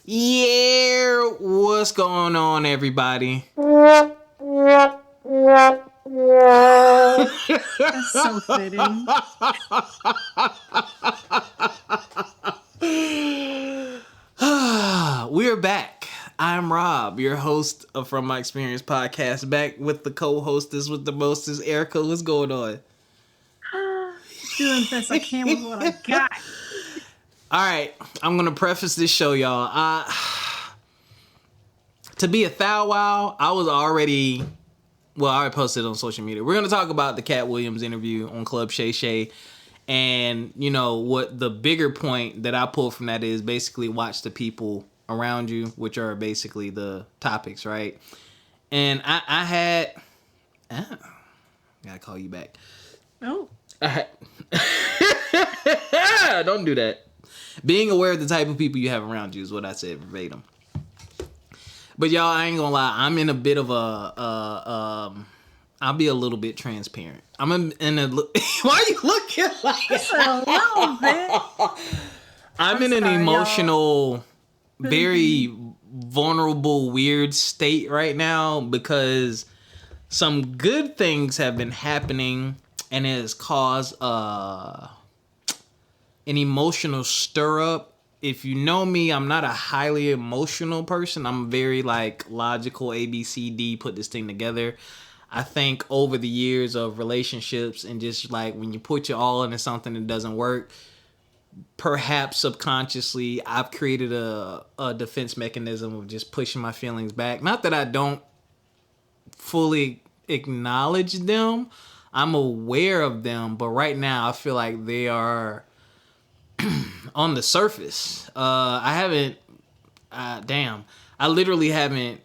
Yeah, what's going on, everybody? That's so fitting. We're back. I'm Rob, your host of From My Experience podcast, back with the co-hostess with the mostest, Ericca. What's going on? Doing the best I can with what I got. All right, I'm gonna preface this show, y'all. To be a thou wow, I already posted on social media. We're gonna talk about the Katt Williams interview on Club Shay Shay. And, you know, what the bigger point that I pull from that is basically watch the people around you, which are basically the topics, right? And I had... gotta call you back. Oh. Don't do that. Being aware of the type of people you have around you is what I said verbatim. But y'all, I ain't gonna lie. I'm in a bit of I'll be a little bit transparent. I'm in a... Why are you looking like that? A little bit. I'm in an emotional, very vulnerable, weird state right now because some good things have been happening and it has caused an emotional stir up. If you know me, I'm not a highly emotional person. I'm very like logical, A, B, C, D, put this thing together. I think over the years of relationships and just like when you put your all into something that doesn't work, perhaps subconsciously I've created a defense mechanism of just pushing my feelings back. Not that I don't fully acknowledge them. I'm aware of them, but right now I feel like they are on the surface. I literally haven't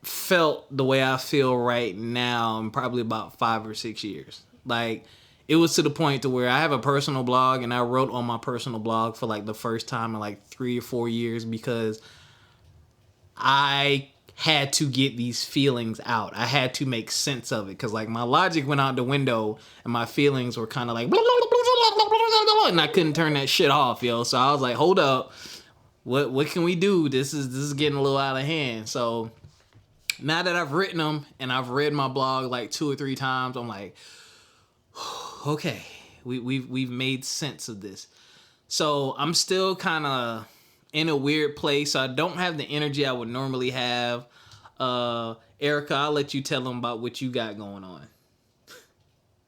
felt the way I feel right now in probably about 5 or 6 years. Like, it was to the point to where I have a personal blog and I wrote on my personal blog for like the first time in like 3 or 4 years because I had to get these feelings out. I had to make sense of it because like my logic went out the window and my feelings were kind of like and I couldn't turn that shit off, yo. So I was like, hold up, what can we do? This is getting a little out of hand. So now that I've written them and I've read my blog like 2 or 3 times, I'm like, okay, we've made sense of this. So I'm still kind of in a weird place. I don't have the energy I would normally have. Ericca, I'll let you tell them about what you got going on.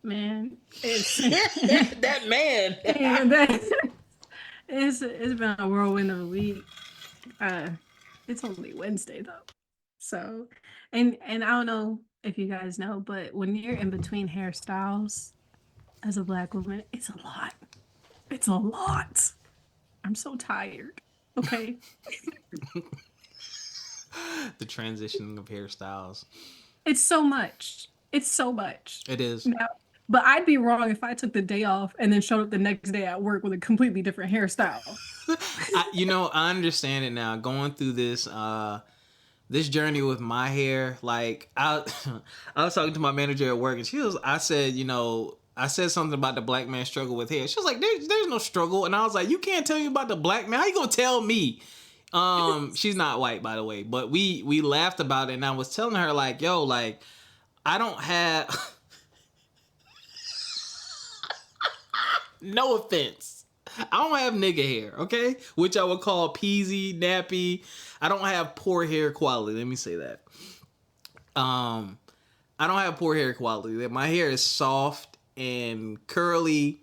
Man, it's that man. It's been a whirlwind of a week. It's only Wednesday though. So, and I don't know if you guys know, but when you're in between hairstyles as a Black woman, it's a lot. It's a lot. I'm so tired. Okay. The transitioning of hairstyles. It's so much. It is. Now, but I'd be wrong if I took the day off and then showed up the next day at work with a completely different hairstyle. I understand it now. Going through this this journey with my hair, like I was talking to my manager at work and I said something about the Black man struggle with hair. She was like, there's no struggle. And I was like, you can't tell me about the Black man. How you gonna tell me? She's not white, by the way, but we laughed about it and I was telling her like, yo, like I don't have no offense, I don't have nigga hair, okay? Which I would call peasy, nappy. I don't have poor hair quality. Let me say that. I don't have poor hair quality. My hair is soft and curly,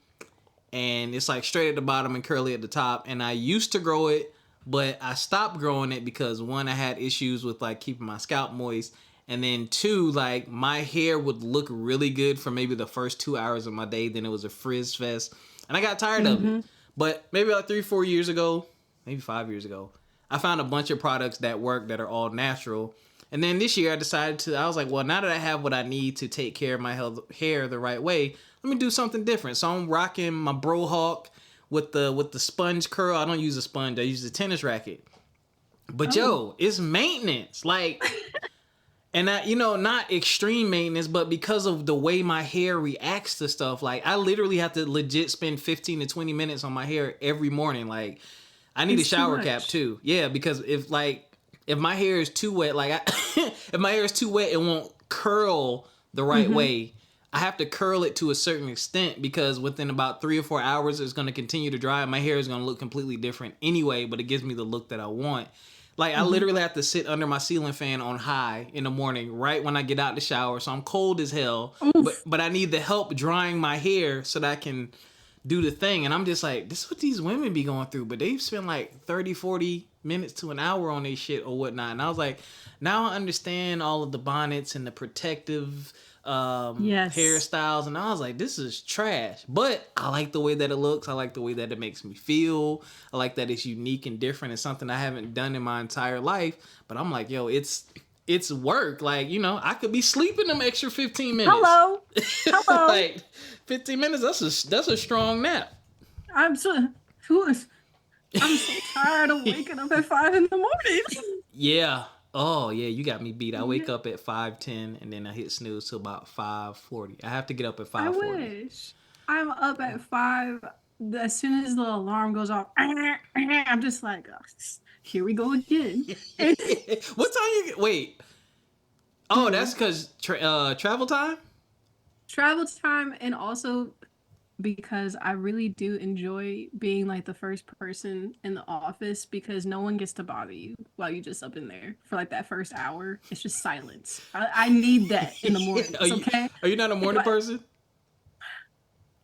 and it's like straight at the bottom and curly at the top. And I used to grow it, but I stopped growing it because 1, I had issues with like keeping my scalp moist. And then 2, like my hair would look really good for maybe the first 2 hours of my day. Then it was a frizz fest. And I got tired of it. But maybe about 3-4 years ago, maybe 5 years ago, I found a bunch of products that work that are all natural. And then this year I was like, well, now that I have what I need to take care of my hair the right way, let me do something different. So I'm rocking my Bro Hawk with the sponge curl. I don't use a sponge. I use a tennis racket. But yo, it's maintenance. Like, and not extreme maintenance, but because of the way my hair reacts to stuff, like I literally have to legit spend 15 to 20 minutes on my hair every morning. Like, I need It's a too shower much. cap too. Yeah, because if my hair is too wet, if my hair is too wet, it won't curl the right way. I have to curl it to a certain extent because within about 3 or 4 hours, it's going to continue to dry. My hair is going to look completely different anyway, but it gives me the look that I want. Like, I literally have to sit under my ceiling fan on high in the morning, right when I get out the shower. So I'm cold as hell, but I need the help drying my hair so that I can do the thing. And I'm just like, this is what these women be going through. But they've spent like 30, 40 minutes to an hour on their shit or whatnot. And I was like, now I understand all of the bonnets and the protective hairstyles, and I was like, this is trash, but I like the way that it looks. I like the way that it makes me feel. I like that it's unique and different. It's something I haven't done in my entire life, but I'm like, yo, it's work. Like, you know, I could be sleeping them extra 15 minutes. Hello. Like 15 minutes, that's a strong nap. I'm so tired of waking up at 5 in the morning. Yeah. Oh yeah, you got me beat. I wake up at 5:10 and then I hit snooze till about 5:40. I have to get up at 5:40. I wish. I'm up at 5. As soon as the alarm goes off, I'm just like, here we go again. What time you get? Wait. Oh, that's because travel time? Travel time, and also because I really do enjoy being like the first person in the office because no one gets to bother you while you're just up in there for like that first hour. It's just silence. I need that in the morning. Okay. Are you not a morning person?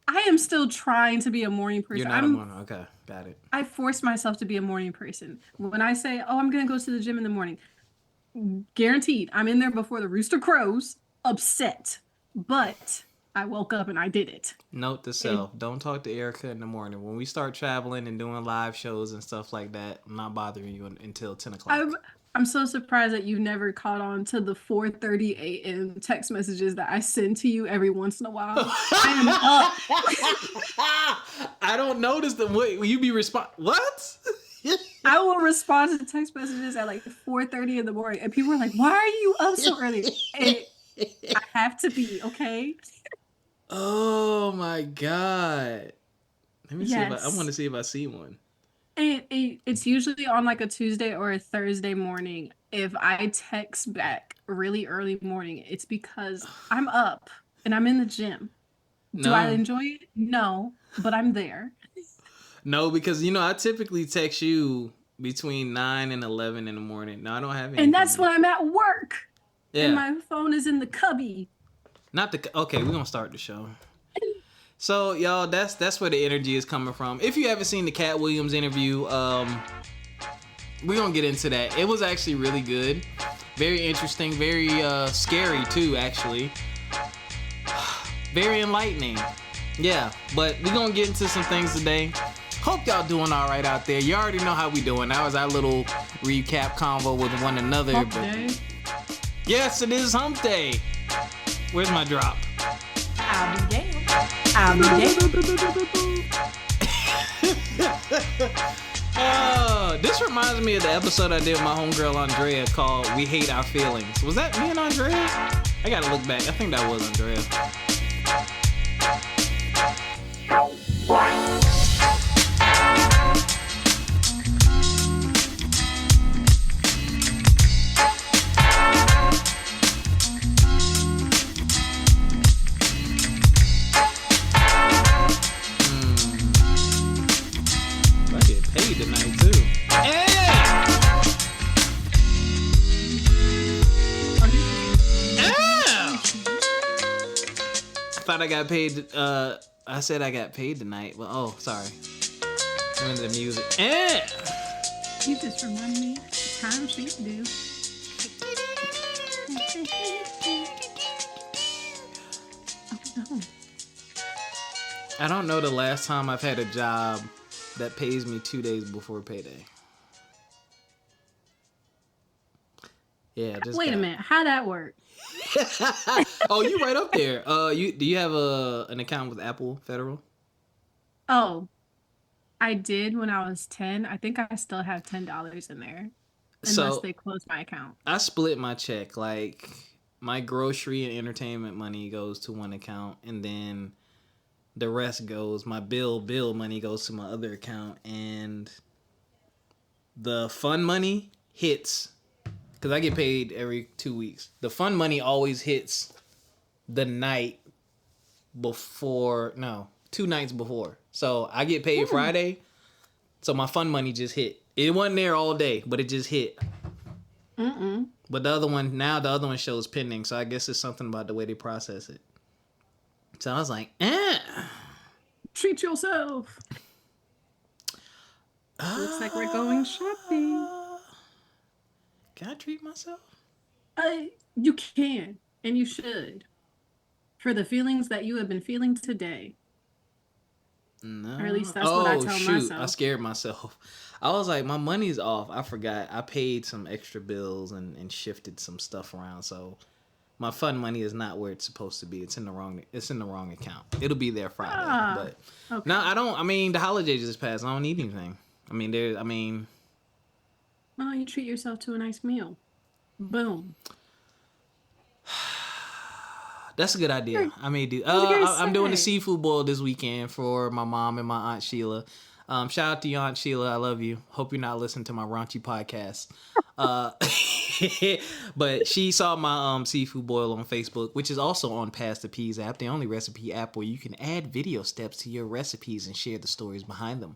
I am still trying to be a morning person. You're not a morning. Okay, got it. I force myself to be a morning person. When I say, "Oh, I'm gonna go to the gym in the morning," guaranteed, I'm in there before the rooster crows. Upset, but I woke up and I did it. Note to self: don't talk to Ericca in the morning. When we start traveling and doing live shows and stuff like that, I'm not bothering you until 10 o'clock. I'm so surprised that you never caught on to the 4:30 a.m. text messages that I send to you every once in a while. I am up. I don't notice them. Wait, will you be what? I will respond to text messages at like 4:30 in the morning, and people are like, "Why are you up so early?" And I have to be, okay? Oh my god! Let me see if I want to see if I see one. It's usually on like a Tuesday or a Thursday morning. If I text back really early morning, it's because I'm up and I'm in the gym. Do I enjoy it? No, but I'm there. No, because I typically text you between 9 and 11 in the morning. No, I don't have any. And that's when I'm at work. Yeah. And my phone is in the cubby. Okay, we're gonna start the show. So y'all, that's where the energy is coming from. If you haven't seen the Katt Williams interview, we're gonna get into that. It was actually really good, very interesting, very scary too, actually. Very enlightening. Yeah, but we're gonna get into some things today. Hope y'all doing all right out there. You already know how we doing. That was our little recap convo with one another. Hump day. Yes, it is hump day. Where's my drop? I'll be damned. I'll be damned. This reminds me of the episode I did with my homegirl Andrea called "We Hate Our Feelings." Was that me and Andrea? I gotta look back. I think that was Andrea. I got paid. I said I got paid tonight. Well, sorry. I'm into the music. You just remind me the time she do. I don't know the last time I've had a job that pays me 2 days before payday. Yeah. Wait a minute. How'd that work? Oh, you right up there. Do you have an account with Apple Federal? Oh, I did when I was 10. I think I still have $10 in there. Unless they close my account. I split my check. Like, my grocery and entertainment money goes to one account, and then the rest goes, my bill money goes to my other account, and the fun money hits, because I get paid every 2 weeks. The fun money always hits the night before, no, 2 nights before. So I get paid Friday. So my fun money just hit. It wasn't there all day, but it just hit. But the other one shows pending. So I guess it's something about the way they process it. So I was like, Treat yourself. Looks like we're going shopping. Can I treat myself? You can, and you should. For the feelings that you have been feeling today. No. Or at least that's what I tell myself. I scared myself. I was like, my money's off. I forgot. I paid some extra bills and shifted some stuff around. So my fun money is not where it's supposed to be. It's in the wrong account. It'll be there Friday. But okay. No, I don't. I mean, the holidays just passed. I don't need anything. Well, you treat yourself to a nice meal. Boom. That's a good idea. I may do. I'm doing a seafood boil this weekend for my mom and my Aunt Sheila. Shout out to your Aunt Sheila. I love you. Hope you're not listening to my raunchy podcast. But she saw my seafood boil on Facebook, which is also on Pass the Peas app, the only recipe app where you can add video steps to your recipes and share the stories behind them.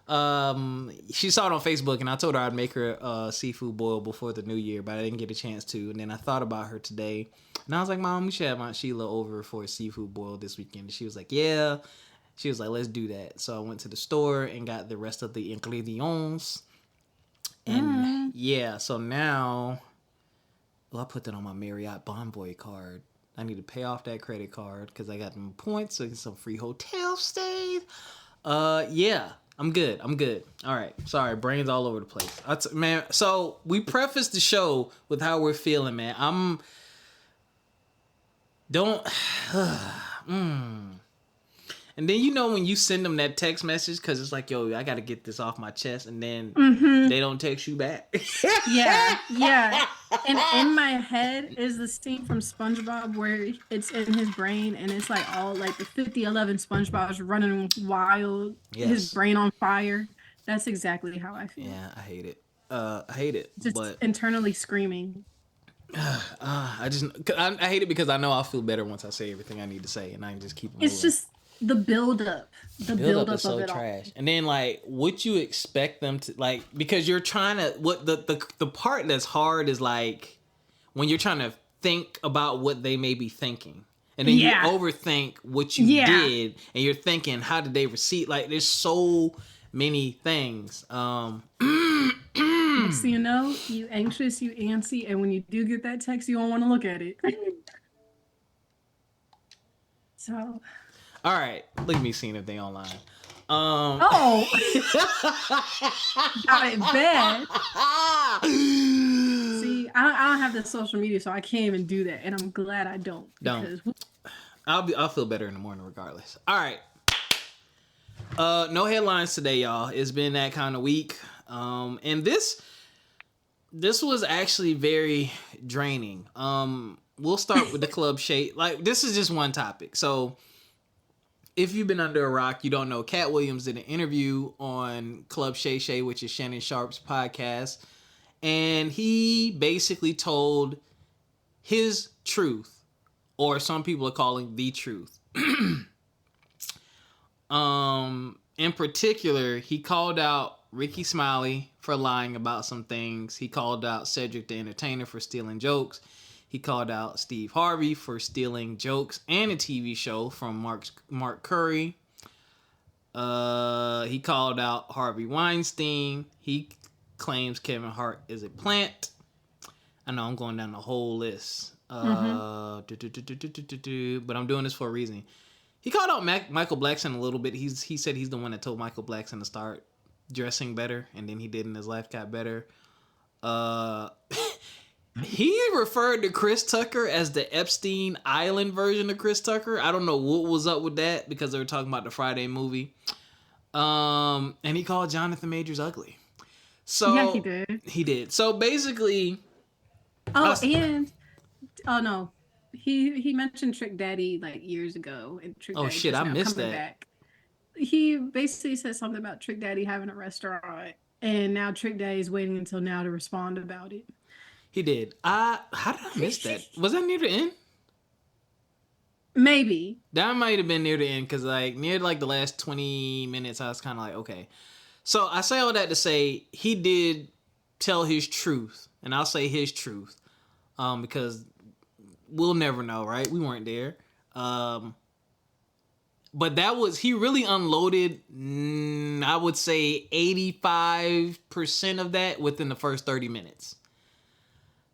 She saw it on Facebook, and I told her I'd make her a seafood boil before the new year, but I didn't get a chance to. And then I thought about her today, and I was like, Mom, we should have Aunt Sheila over for a seafood boil this weekend. And she was like, yeah. She was like, let's do that. So I went to the store and got the rest of the ingredients. And yeah, so now, I put that on my Marriott Bonvoy card. I need to pay off that credit card because I got them points, so I get some free hotel stays. Yeah. I'm good. All right. Sorry, brain's all over the place. Man, so we prefaced the show with how we're feeling, man. And then when you send them that text message, because it's like, yo, I got to get this off my chest, and then they don't text you back. Yeah. And in my head is the scene from SpongeBob where it's in his brain, and it's like all like the 5011 SpongeBob's running wild, his brain on fire. That's exactly how I feel. Yeah, I hate it. Just internally screaming. I hate it because I know I'll feel better once I say everything I need to say, and I can just keep moving. It's just the buildup. The buildup is so of it trash. All. And then what you expect them to because you're trying to the part that's hard is like when you're trying to think about what they may be thinking. And then you overthink what you did, and you're thinking, how did they receive? Like, there's so many things. Next thing you know, you anxious, you antsy, and when you do get that text, you don't want to look at it. So. All right, look at me seeing if they online. Got it bad. See, I don't have the social media, so I can't even do that, and I'm glad I don't. I'll feel better in the morning regardless. All right. No headlines today, y'all. It's been that kind of week. And this was actually very draining. We'll start with the Club Shay. This is just one topic. So if you've been under a rock, you don't know, Katt Williams did an interview on Club Shay Shay, which is Shannon Sharp's podcast. And he basically told his truth, or some people are calling the truth. In particular, he called out Ricky Smiley for lying about some things. He called out Cedric the Entertainer for stealing jokes. He called out Steve Harvey for stealing jokes and a TV show from Mark Curry. He called out Harvey Weinstein. He claims Kevin Hart is a plant. I know I'm going down the whole list. But I'm doing this for a reason. He called out Michael Blackson a little bit. He said he's the one that told Michael Blackson to start dressing better, and then he did, and his life got better. He referred to Chris Tucker as the Epstein Island version of Chris Tucker. I don't know what was up with that because they were talking about the Friday movie. And he called Jonathan Majors ugly. So yeah, he did. He did. So basically. He mentioned Trick Daddy years ago, and Trick Daddy I missed that. back. He basically said something about Trick Daddy having a restaurant, And now Trick Daddy is waiting until now to respond about it. He did. How did I miss that? Was that near the end? Maybe. That might have been near the end because like near like the last 20 minutes, I was kind of like, okay. So I say all that to say he did tell his truth, and I'll say his truth, because we'll never know, right? We weren't there. But he really unloaded, I would say 85% of that within the first 30 minutes.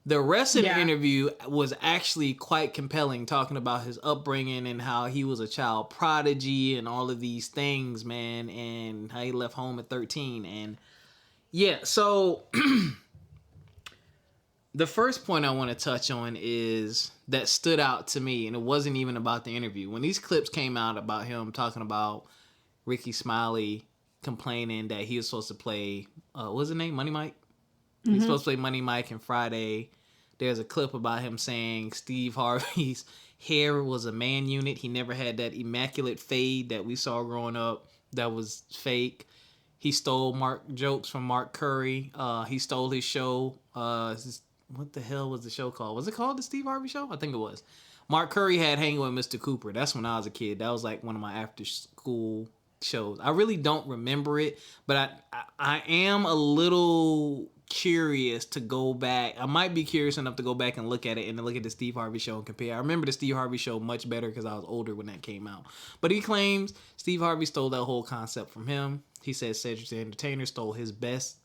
The rest of the interview was actually quite compelling, talking about his upbringing and how he was a child prodigy and all of these things, man, and how he left home at 13. And yeah, so the first point I want to touch on is that stood out to me, and it wasn't even about the interview. When these clips came out about him talking about Ricky Smiley complaining that he was supposed to play, what was his name? Money Mike? Mm-hmm. He's supposed to play Money Mike and Friday. There's a clip about him saying Steve Harvey's hair was a man unit. He never had that immaculate fade that we saw growing up that was fake. He stole jokes from Mark Curry. He stole his show. What the hell was the show called? Was it called The Steve Harvey Show? I think it was. Mark Curry had Hanging with Mr. Cooper. That's when I was a kid. That was like one of my after school shows. I really don't remember it, but I am a little curious to go back. I might be curious enough to go back and look at it and then look at the Steve Harvey Show and compare. I remember the Steve Harvey Show much better because I was older when that came out. But he claims Steve Harvey stole that whole concept from him. He said Cedric the Entertainer stole his best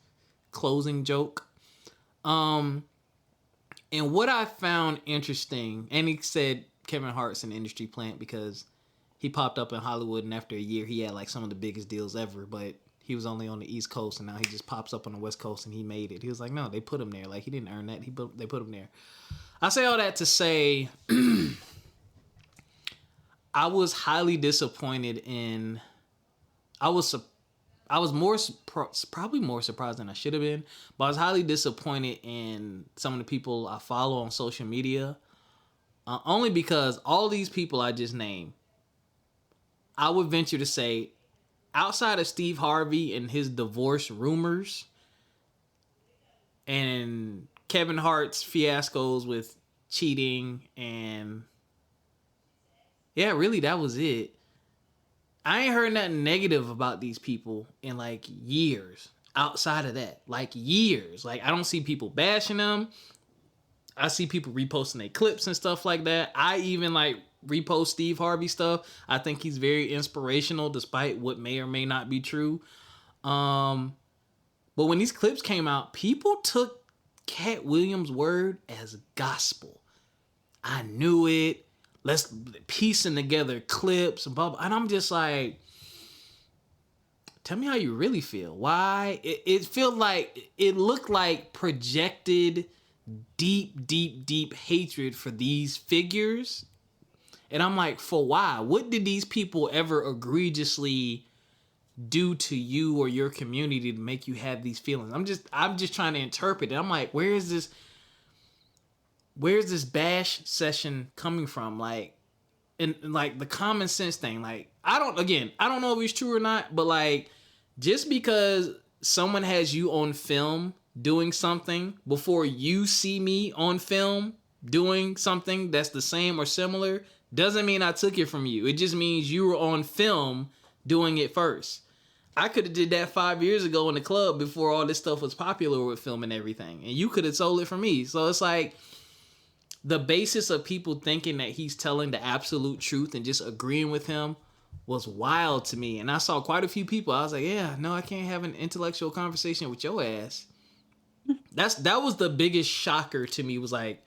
closing joke. And what I found interesting, and he said Kevin Hart's an industry plant because he popped up in Hollywood, and after a year he had like some of the biggest deals ever, but he was only on the East Coast, and now he just pops up on the West Coast, and he made it. He was like, no, they put him there. Like, he didn't earn that. They put him there. I say all that to say I was highly disappointed in... I was probably more surprised than I should have been, but I was highly disappointed in some of the people I follow on social media, only because all these people I just named, I would venture to say, outside of Steve Harvey and his divorce rumors and Kevin Hart's fiascos with cheating and yeah, really that was it. I ain't heard nothing negative about these people in like years. Outside of that, like years. Like I don't see people bashing them. I see people reposting their clips and stuff like that. I even like repost Steve Harvey stuff. I think he's very inspirational despite what may or may not be true. But when these clips came out, people took Katt Williams' word as gospel. I knew it. Let's piecing together clips and blah, blah. And I'm just like, tell me how you really feel. Why? It felt like, it looked like projected deep hatred for these figures. And I'm like, for why? What did these people ever egregiously do to you or your community to make you have these feelings? I'm just trying to interpret it. I'm like, where's this bash session coming from? Like, and like the common sense thing. Like, I don't know if it's true or not, but like, just because someone has you on film doing something before you see me on film doing something that's the same or similar doesn't mean I took it from you. It just means you were on film doing it first. I could have did that 5 years ago in the club before all this stuff was popular with film and everything. And you could have sold it for me. So it's like the basis of people thinking that he's telling the absolute truth and just agreeing with him was wild to me. And I saw quite a few people. I was like, yeah, no, I can't have an intellectual conversation with your ass. That was the biggest shocker to me, was like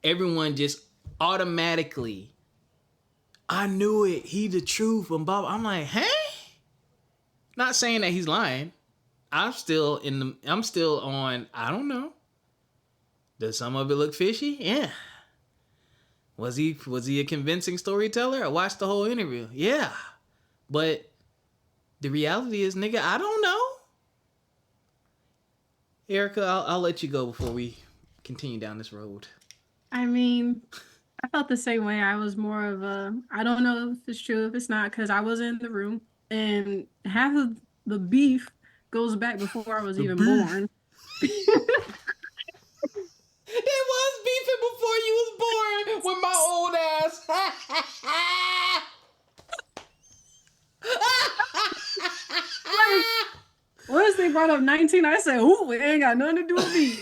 everyone just automatically, I knew it, he the truth, and blah, blah. I'm like, hey? Not saying that he's lying. I'm still on, I don't know. Does some of it look fishy? Yeah. Was he a convincing storyteller? I watched the whole interview. Yeah. But the reality is, nigga, I don't know. Ericca, I'll let you go before we continue down this road. I mean, I felt the same way. I was more of a, I don't know if it's true, if it's not, because I was in the room, and half of the beef goes back before I was The even beef. born. They was beefing before you was born with my old ass. Like, once they brought up 19, I said, "Ooh, it ain't got nothing to do with me."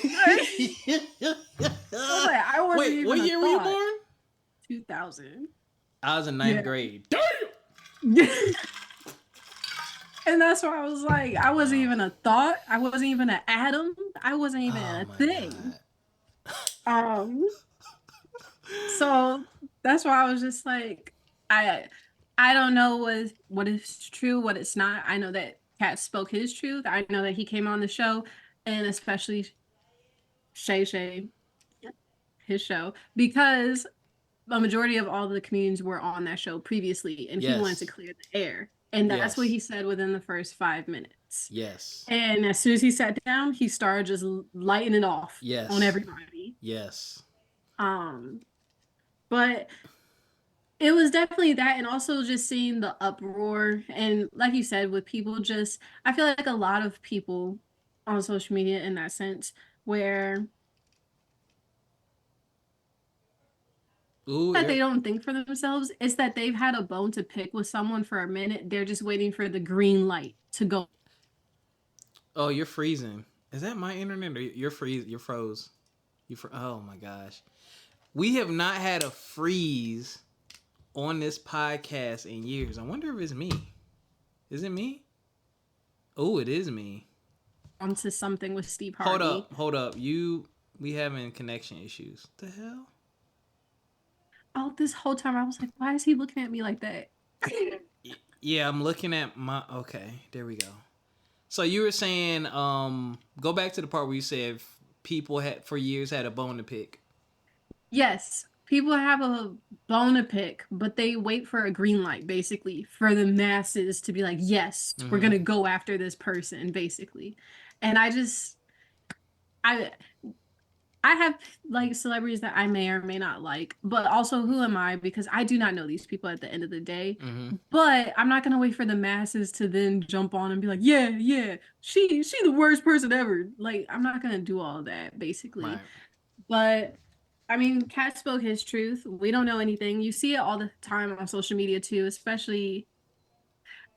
I wasn't Wait, even what a year were you thought. born? 2000. I was in ninth grade. Damn! And that's why I was like, I wasn't even a thought. I wasn't even an atom. I wasn't even a thing. God. So that's why I was just like, I don't know what is true, what it's not. I know that Katt spoke his truth. I know that he came on the show, and especially Shay Shay, his show, because a majority of all the comedians were on that show previously, and he wanted to clear the air. And that's what he said within the first 5 minutes. Yes. And as soon as he sat down, he started just lighting it off on everybody. Yes. But it was definitely that, and also just seeing the uproar, and like you said, with people just, I feel like a lot of people on social media in that sense, where Ooh, that they don't think for themselves, it's that they've had a bone to pick with someone for a minute. They're just waiting for the green light to go. Oh, you're freezing. Is that my internet or you're freeze? You're froze. Oh my gosh. We have not had a freeze on this podcast in years. I wonder if it's me. Is it me? Oh, it is me. Onto something with Steve Harvey. Hold up. We having connection issues. What the hell? Oh, this whole time I was like, why is he looking at me like that? Yeah, I'm looking at my. Okay, there we go. So you were saying, go back to the part where you said people had for years had a bone to pick. Yes, people have a bone to pick, but they wait for a green light, basically, for the masses to be like, yes, we're gonna go after this person, basically. And I have like celebrities that I may or may not like, but also who am I? Because I do not know these people at the end of the day. But I'm not gonna wait for the masses to then jump on and be like, yeah, she the worst person ever. Like, I'm not gonna do all that, basically. Right. But I mean, Katt spoke his truth. We don't know anything. You see it all the time on social media too, especially.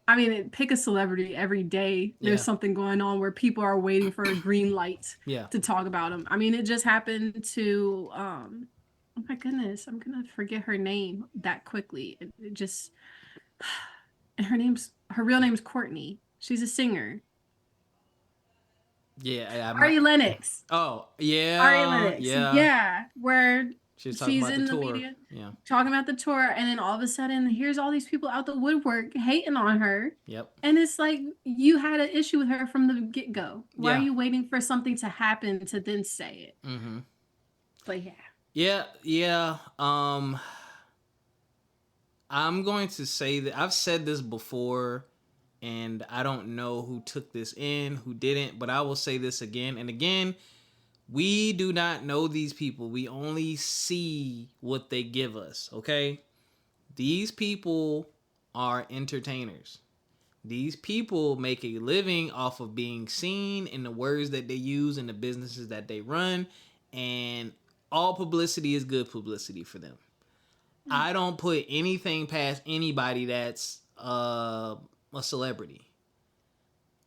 I mean, pick a celebrity every day. There's something going on where people are waiting for a green light to talk about them. I mean, it just happened to oh my goodness, I'm gonna forget her name that quickly. It just and her real name's Courtney. She's a singer. Yeah, Ari Lennox. Oh, yeah. Ari Lennox. Yeah, where she's in the media talking about the tour, and then all of a sudden here's all these people out the woodwork hating on her. And it's like, you had an issue with her from the get-go. Why are you waiting for something to happen to then say it? But yeah. I'm going to say that I've said this before, and I don't know who took this in, who didn't, but I will say this again and again. We do not know these people. We only see what they give us, okay? These people are entertainers. These people make a living off of being seen in the words that they use in the businesses that they run, and all publicity is good publicity for them. I don't put anything past anybody that's a celebrity.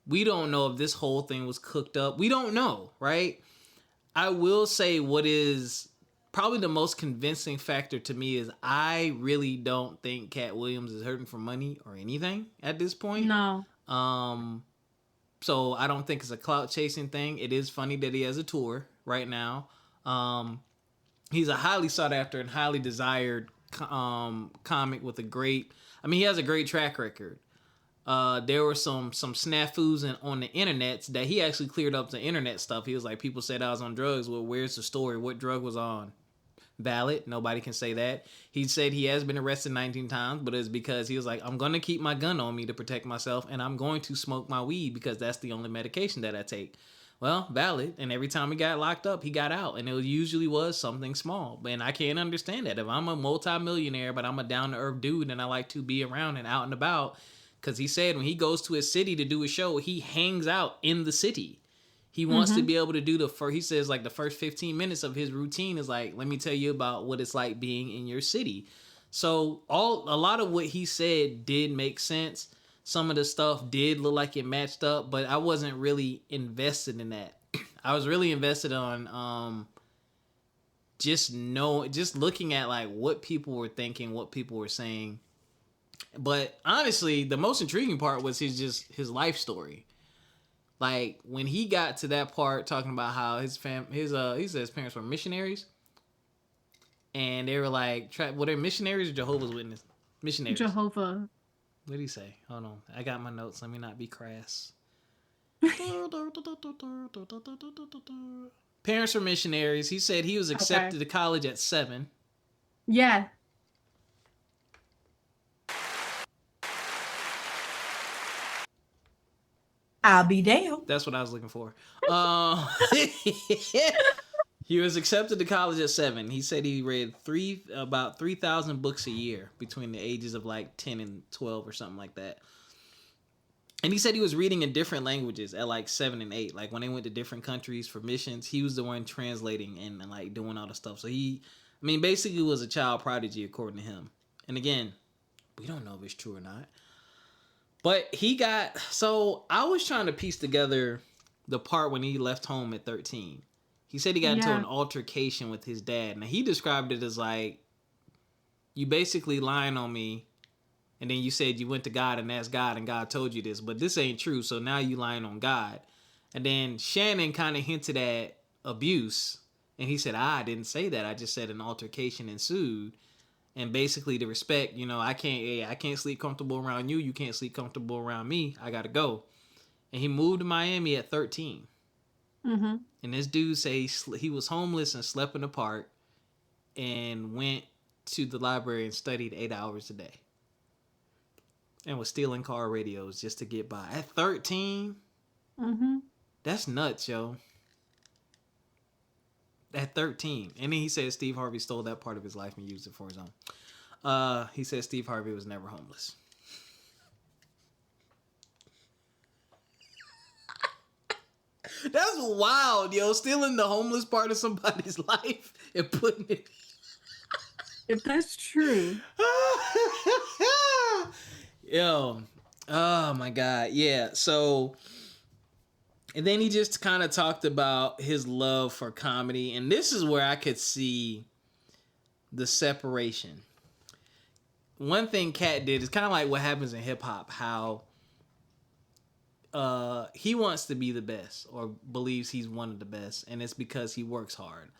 We don't know if this whole thing was cooked up. We don't know, right? I will say what is probably the most convincing factor to me is I really don't think Katt Williams is hurting for money or anything at this point. No. So I don't think it's a clout chasing thing. It is funny that he has a tour right now. He's a highly sought after and highly desired comic with he has a great track record. There were some snafus on the internet that he actually cleared up the internet stuff. He was like, people said I was on drugs. Well, where's the story? What drug was on? Valid. Nobody can say that. He said he has been arrested 19 times, but it's because he was like, I'm going to keep my gun on me to protect myself, and I'm going to smoke my weed because that's the only medication that I take. Well, valid. And every time he got locked up, he got out. And it usually was something small. And I can't understand that. If I'm a multimillionaire, but I'm a down-to-earth dude and I like to be around and out and about, Because he said when he goes to his city to do a show, he hangs out in the city. He wants to be able to do he says like the first 15 minutes of his routine is like, let me tell you about what it's like being in your city. So a lot of what he said did make sense. Some of the stuff did look like it matched up, but I wasn't really invested in that. I was really invested on just looking at like what people were thinking, what people were saying. But honestly, the most intriguing part was his life story. Like when he got to that part talking about how he said his parents were missionaries, and they were like, were they missionaries or Jehovah's Witness? Missionaries. Jehovah. What did he say? Hold on, I got my notes. Let me not be crass. Parents were missionaries. He said he was accepted to college at 7. Yeah. I'll be damned. That's what I was looking for. He was accepted to college at 7. He said he read about 3,000 books a year between the ages of like 10 and 12 or something like that. And he said he was reading in different languages at like 7 and 8. Like when they went to different countries for missions, he was the one translating and like doing all the stuff. So basically was a child prodigy according to him. And again, we don't know if it's true or not. But I was trying to piece together the part when he left home at 13. He said he got into an altercation with his dad. Now, he described it as like, you basically lying on me, and then you said you went to God and asked God, and God told you this, but this ain't true, so now you lying on God. And then Shannon kind of hinted at abuse, and he said, I didn't say that. I just said an altercation ensued. And basically the respect, I can't sleep comfortable around you. You can't sleep comfortable around me. I got to go. And he moved to Miami at 13. Mm-hmm. And this dude say he was homeless and slept in the park and went to the library and studied 8 hours a day. And was stealing car radios just to get by. At 13? Mm-hmm. That's nuts, yo. At 13. And then he said Steve Harvey stole that part of his life and used it for his own. He said Steve Harvey was never homeless. That's wild, yo. Stealing the homeless part of somebody's life and putting it... If that's true. Yo. Oh, my God. Yeah, so... And then he just kind of talked about his love for comedy. And this is where I could see the separation. One thing Katt did is kind of like what happens in hip hop, how he wants to be the best or believes he's one of the best. And it's because he works hard.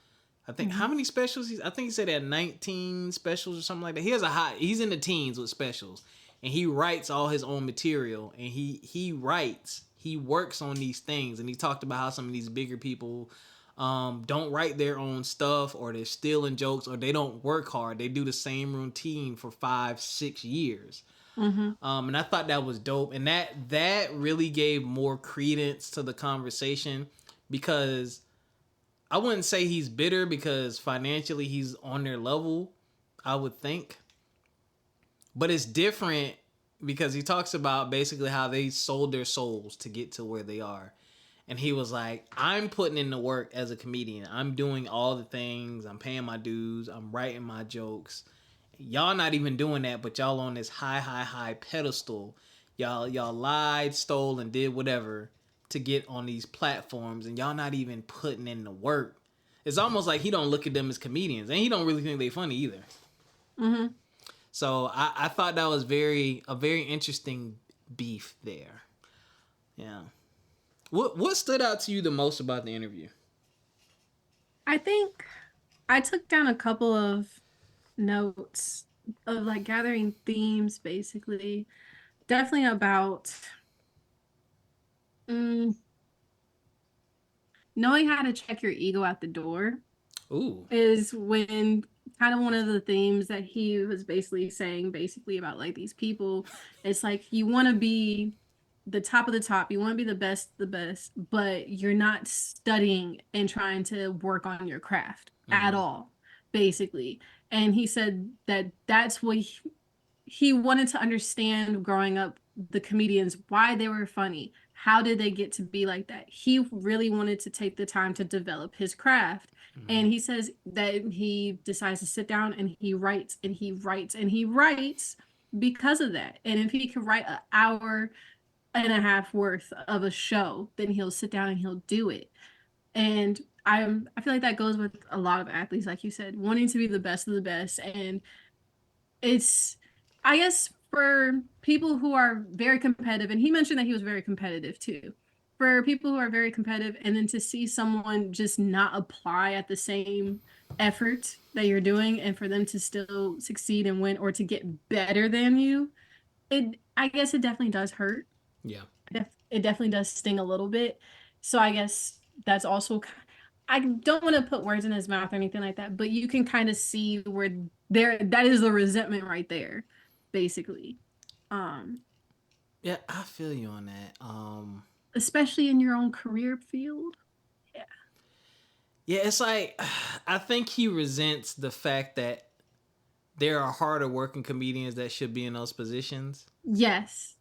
I think how many specials? I think he said he had 19 specials or something like that. He's in the teens with specials. And he writes all his own material. And he works on these things, and he talked about how some of these bigger people don't write their own stuff, or they're stealing jokes, or they don't work hard. They do the same routine for 5-6 years. Mm-hmm. And I thought that was dope, and that really gave more credence to the conversation, because I wouldn't say he's bitter because financially he's on their level, I would think, but it's different. Because he talks about basically how they sold their souls to get to where they are. And he was like, I'm putting in the work as a comedian. I'm doing all the things. I'm paying my dues. I'm writing my jokes. Y'all not even doing that, but y'all on this high pedestal. Y'all lied, stole, and did whatever to get on these platforms. And y'all not even putting in the work. It's almost like he don't look at them as comedians. And he don't really think they funny either. Mm-hmm. So I thought that was a very interesting beef there. Yeah. What stood out to you the most about the interview? I think I took down a couple of notes of like gathering themes, basically. Definitely about knowing how to check your ego at the door. Ooh. Is when kind of one of the themes that he was basically saying about like these people. It's like you want to be the top of the top, you want to be the best, but you're not studying and trying to work on your craft at all, basically. And he said that that's what he wanted to understand growing up the comedians, why they were funny. How did they get to be like that? He really wanted to take the time to develop his craft. And he says that he decides to sit down and he writes and he writes and he writes because of that. And if he could write an hour and a half worth of a show, then he'll sit down and he'll do it. And I feel like that goes with a lot of athletes, like you said, wanting to be the best of the best. And it's, I guess, for people who are very competitive, and he mentioned that he was very competitive too. For people who are very competitive, and then to see someone just not apply at the same effort that you're doing, and for them to still succeed and win, or to get better than you, I guess it definitely does hurt. Yeah. It definitely does sting a little bit. So I guess that's also, I don't want to put words in his mouth or anything like that, but you can kind of see where that is the resentment right there, basically. Yeah, I feel you on that. Especially in your own career field. Yeah. Yeah, it's like, I think he resents the fact that there are harder working comedians that should be in those positions. Yes.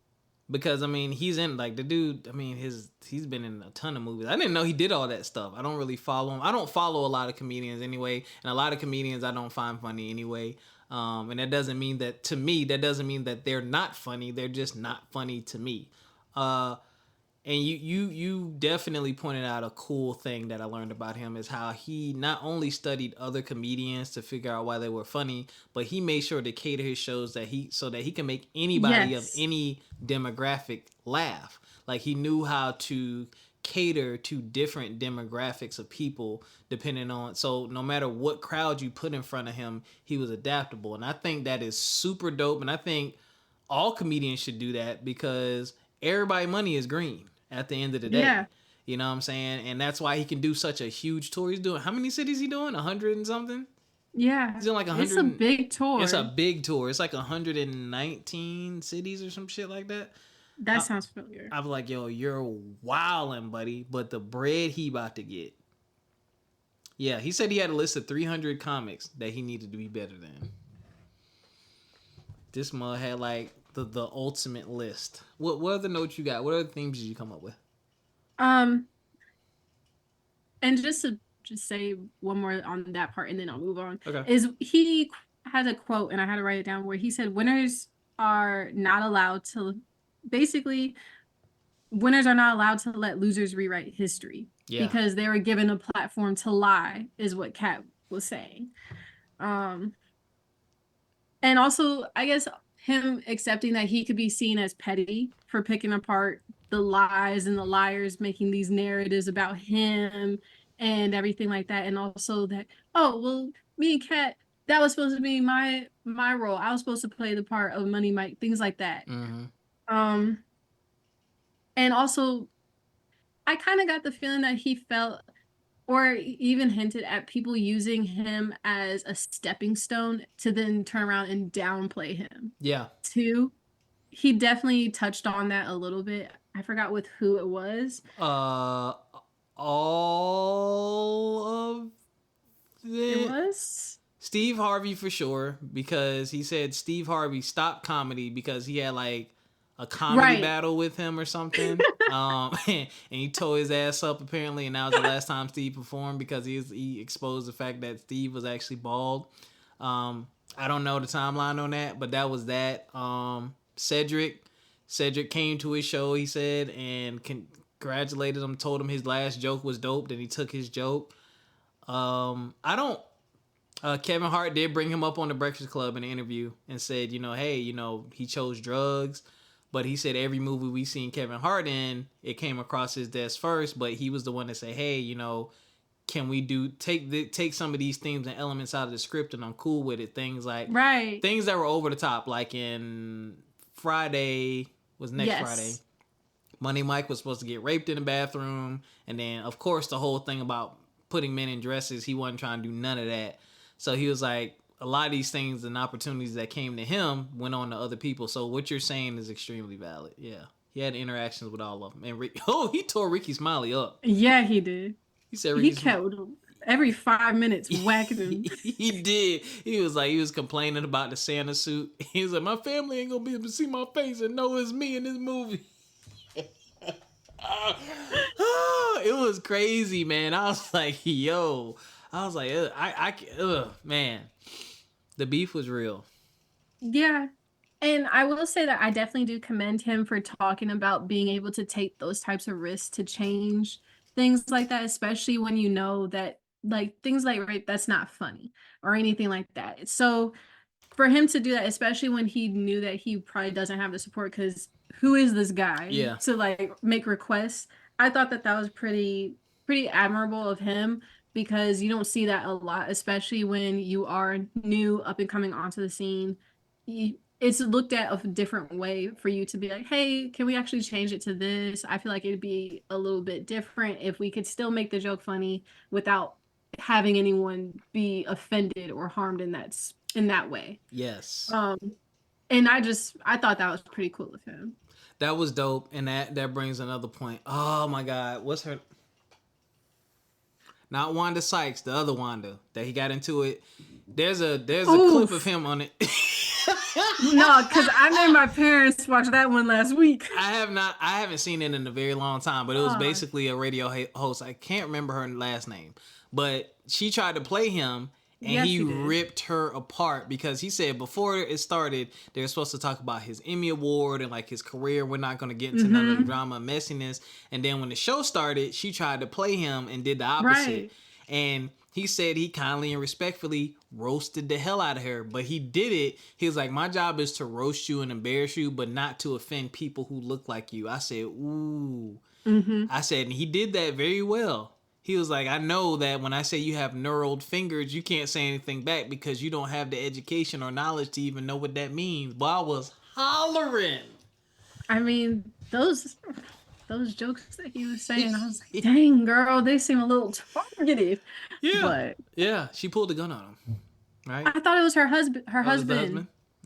Because, I mean, he's in, like, the dude, I mean, he's been in a ton of movies. I didn't know he did all that stuff. I don't really follow him. I don't follow a lot of comedians anyway. And a lot of comedians I don't find funny anyway. And that doesn't mean that, to me, that doesn't mean that they're not funny. They're just not funny to me. And you definitely pointed out a cool thing that I learned about him is how he not only studied other comedians to figure out why they were funny, but he made sure to cater his shows so that he can make anybody of any demographic laugh. Like, he knew how to cater to different demographics of people depending on, so no matter what crowd you put in front of him, he was adaptable. And I think that is super dope. And I think all comedians should do that because everybody money is green at the end of the day. Yeah. You know what I'm saying? And that's why he can do such a huge tour. He's doing, how many cities he doing? 100 and something? Yeah. He's doing like 100. It's a big tour. It's a big tour. It's like 119 cities or some shit like that. That sounds familiar. I was like, yo, you're wildin', buddy. But the bread he about to get. Yeah, he said he had a list of 300 comics that he needed to be better than. This mug had like the ultimate list. What other notes you got? What other themes did you come up with? And just to say one more on that part and then I'll move on. Okay. Is he has a quote and I had to write it down where he said winners are not allowed to let losers rewrite history. Yeah. Because they were given a platform to lie is what Katt was saying. And also I guess him accepting that he could be seen as petty for picking apart the lies and the liars, making these narratives about him and everything like that. And also that, oh, well, me and Katt, that was supposed to be my role. I was supposed to play the part of Money Mike, things like that. Mm-hmm. And also, I kind of got the feeling that he felt or even hinted at people using him as a stepping stone to then turn around and downplay him. Yeah. Too. He definitely touched on that a little bit. I forgot with who it was. All of It was Steve Harvey for sure, because he said Steve Harvey stopped comedy because he had like a comedy battle with him or something. And he tore his ass up apparently, and that was the last time Steve performed because he exposed the fact that Steve was actually bald. I don't know the timeline on that, but that was that. Cedric came to his show, he said, and congratulated him, told him his last joke was dope, then he took his joke. Kevin Hart did bring him up on the Breakfast Club in an interview and said, hey, he chose drugs. But he said every movie we seen Kevin Hart in, it came across his desk first. But he was the one to say, hey, can we take some of these themes and elements out of the script, and I'm cool with it. Things like things that were over the top, like in Friday was next Friday. Money Mike was supposed to get raped in the bathroom, and then of course the whole thing about putting men in dresses, he wasn't trying to do none of that. So he was like, a lot of these things and opportunities that came to him went on to other people. So what you're saying is extremely valid. Yeah. He had interactions with all of them. And he tore Ricky Smiley up. Yeah, he did. He said he kept every 5 minutes whacking him. He did. He was complaining about the Santa suit. He was like, my family ain't gonna be able to see my face and know it's me in this movie. It was crazy, man. I was like, yo. I was like, man. The beef was real. Yeah. And I will say that I definitely do commend him for talking about being able to take those types of risks to change things like that, especially when you know that like things like rape, that's not funny or anything like that. So for him to do that, especially when he knew that he probably doesn't have the support, because who is this guy to like make requests? I thought that that was pretty admirable of him, because you don't see that a lot, especially when you are new, up and coming onto the scene. It's looked at a different way for you to be like, hey, can we actually change it to this? I feel like it'd be a little bit different if we could still make the joke funny without having anyone be offended or harmed in that way. Yes. And I thought that was pretty cool of him. That was dope, and that brings another point. Oh my God, what's her? Not Wanda Sykes, the other Wanda that he got into it. There's a clip of him on it. No, because I made my parents watch that one last week. I haven't seen it in a very long time, but it was basically a radio host. I can't remember her last name, but she tried to play him. And he ripped her apart because he said before it started, they were supposed to talk about his Emmy Award and like his career. We're not going to get into none of the drama and messiness. And then when the show started, she tried to play him and did the opposite. Right. And he said he kindly and respectfully roasted the hell out of her. But he did it. He was like, my job is to roast you and embarrass you, but not to offend people who look like you. I said, ooh. I said, and he did that very well. He was like, I know that when I say you have knurled fingers, you can't say anything back because you don't have the education or knowledge to even know what that means. But I was hollering. I mean, those jokes that he was saying, I was like, dang, girl, they seem a little targeted. Yeah. But yeah, she pulled a gun on him. Right? I thought it was her husband. Her husband.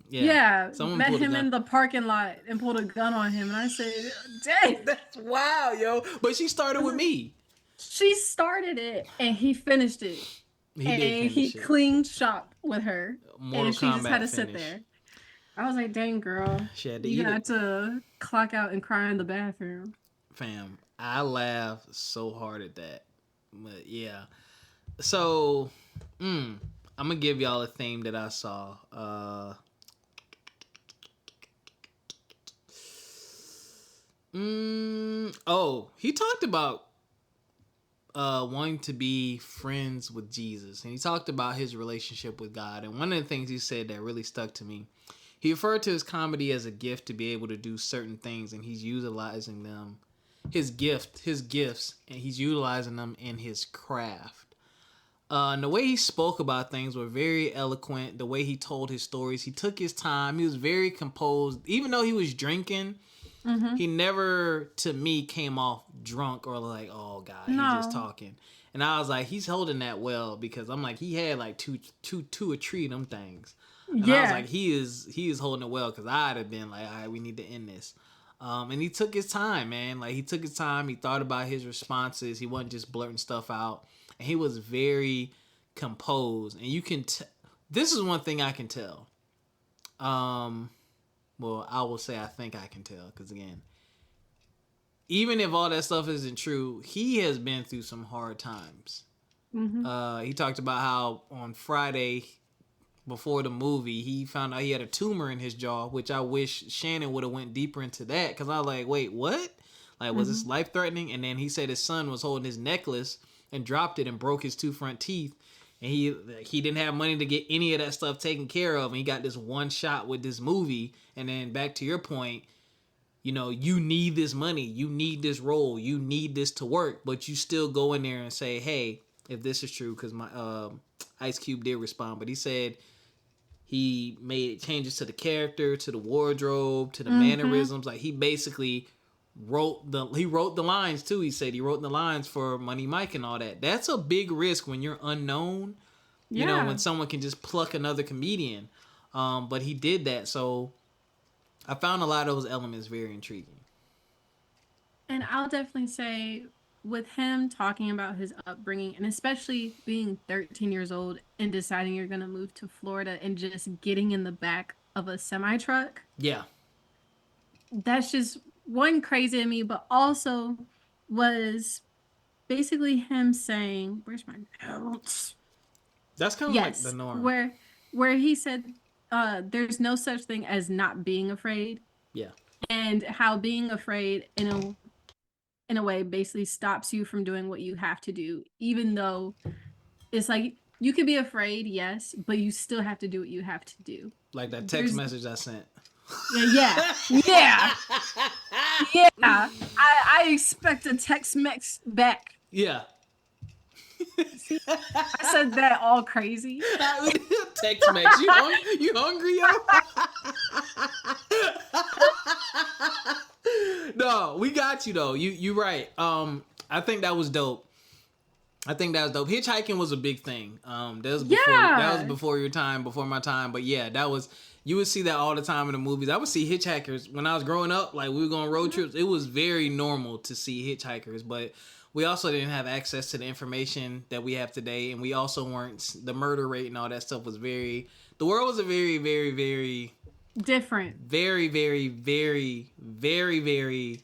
Yeah. Met him in the parking lot and pulled a gun on him. And I said, dang. That's wild, yo. But she started with me. She started it and he finished it. He clean shop with her. And she just had to sit there. I was like, dang, girl. She had to you had to clock out and cry in the bathroom. Fam, I laughed so hard at that. But yeah. So, I'm going to give y'all a theme that I saw. He talked about wanting to be friends with Jesus, and he talked about his relationship with God. And one of the things he said that really stuck to me, he referred to his comedy as a gift to be able to do certain things, and he's utilizing them, his gifts, and he's utilizing them in his craft. And the way he spoke about things were very eloquent. The way he told his stories, he took his time. He was very composed, even though he was drinking. He never, to me, came off drunk or like, oh God, he's just talking. And I was like, he's holding that well, because I'm like, he had like two or three of them things. And I was like, he is holding it well, because I'd have been like, all right, we need to end this. And he took his time, man. Like, he took his time. He thought about his responses. He wasn't just blurting stuff out. And he was very composed. And you can this is one thing I can tell. Well, I will say I think I can tell, because again, even if all that stuff isn't true, he has been through some hard times. He talked about how on Friday before the movie, he found out he had a tumor in his jaw, which I wish Shannon would have went deeper into that, because I was like, wait, what? Like, was this life-threatening? And then he said his son was holding his necklace and dropped it and broke his 2 front teeth. And he didn't have money to get any of that stuff taken care of. And he got this one shot with this movie. And then back to your point, you know, you need this money. You need this role. You need this to work. But you still go in there and say, hey, if this is true, because my Ice Cube did respond. But he said he made changes to the character, to the wardrobe, to the mannerisms. Like, he basically wrote the lines too. He said he wrote the lines for Money Mike and all that. That's a big risk when you're unknown. You know, when someone can just pluck another comedian. But he did that. So I found a lot of those elements very intriguing. And I'll definitely say with him talking about his upbringing and especially being 13 years old and deciding you're going to move to Florida and just getting in the back of a semi truck, Yeah. that's just one crazy to me, but also was basically him saying, "Where's my notes?" That's kind of like the Yes, norm. where he said, "There's no such thing as not being afraid," Yeah. and how being afraid in a way basically stops you from doing what you have to do, even though it's like you could be afraid, yes, but you still have to do what you have to do. Like that text There's message I sent. yeah. I expect a text mix back. Yeah. See, I said that all crazy. Text message. You hungry, yo? No, we got you though. You right. I think that was dope. Hitchhiking was a big thing. That was before your time, before my time. But yeah, that was, you would see that all the time in the movies. I would see hitchhikers when I was growing up. Like we were going road trips. It was very normal to see hitchhikers, but we also didn't have access to the information that we have today, and we also weren't, the murder rate and all that stuff was very. The world was a very, very, very different. Very, very, very, very, very,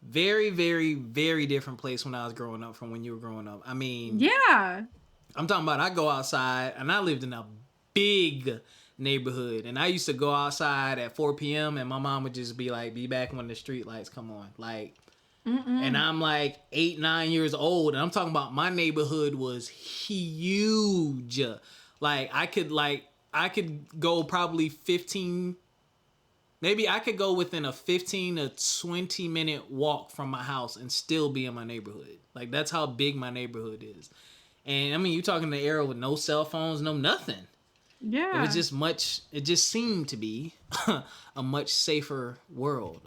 very, very, very different place when I was growing up from when you were growing up. I mean, yeah, I'm talking about, I go outside, and I lived in a big neighborhood, and I used to go outside at 4 p.m. and my mom would just be like, "Be back when the street lights come on." Like, and I'm like 8, 9 years old, and I'm talking about my neighborhood was huge. Like I could go probably 15. Maybe I could go within a 15 to 20 minute walk from my house and still be in my neighborhood. Like, that's how big my neighborhood is. And I mean, you're talking the era with no cell phones, no nothing. Yeah. It just seemed to be a much safer world.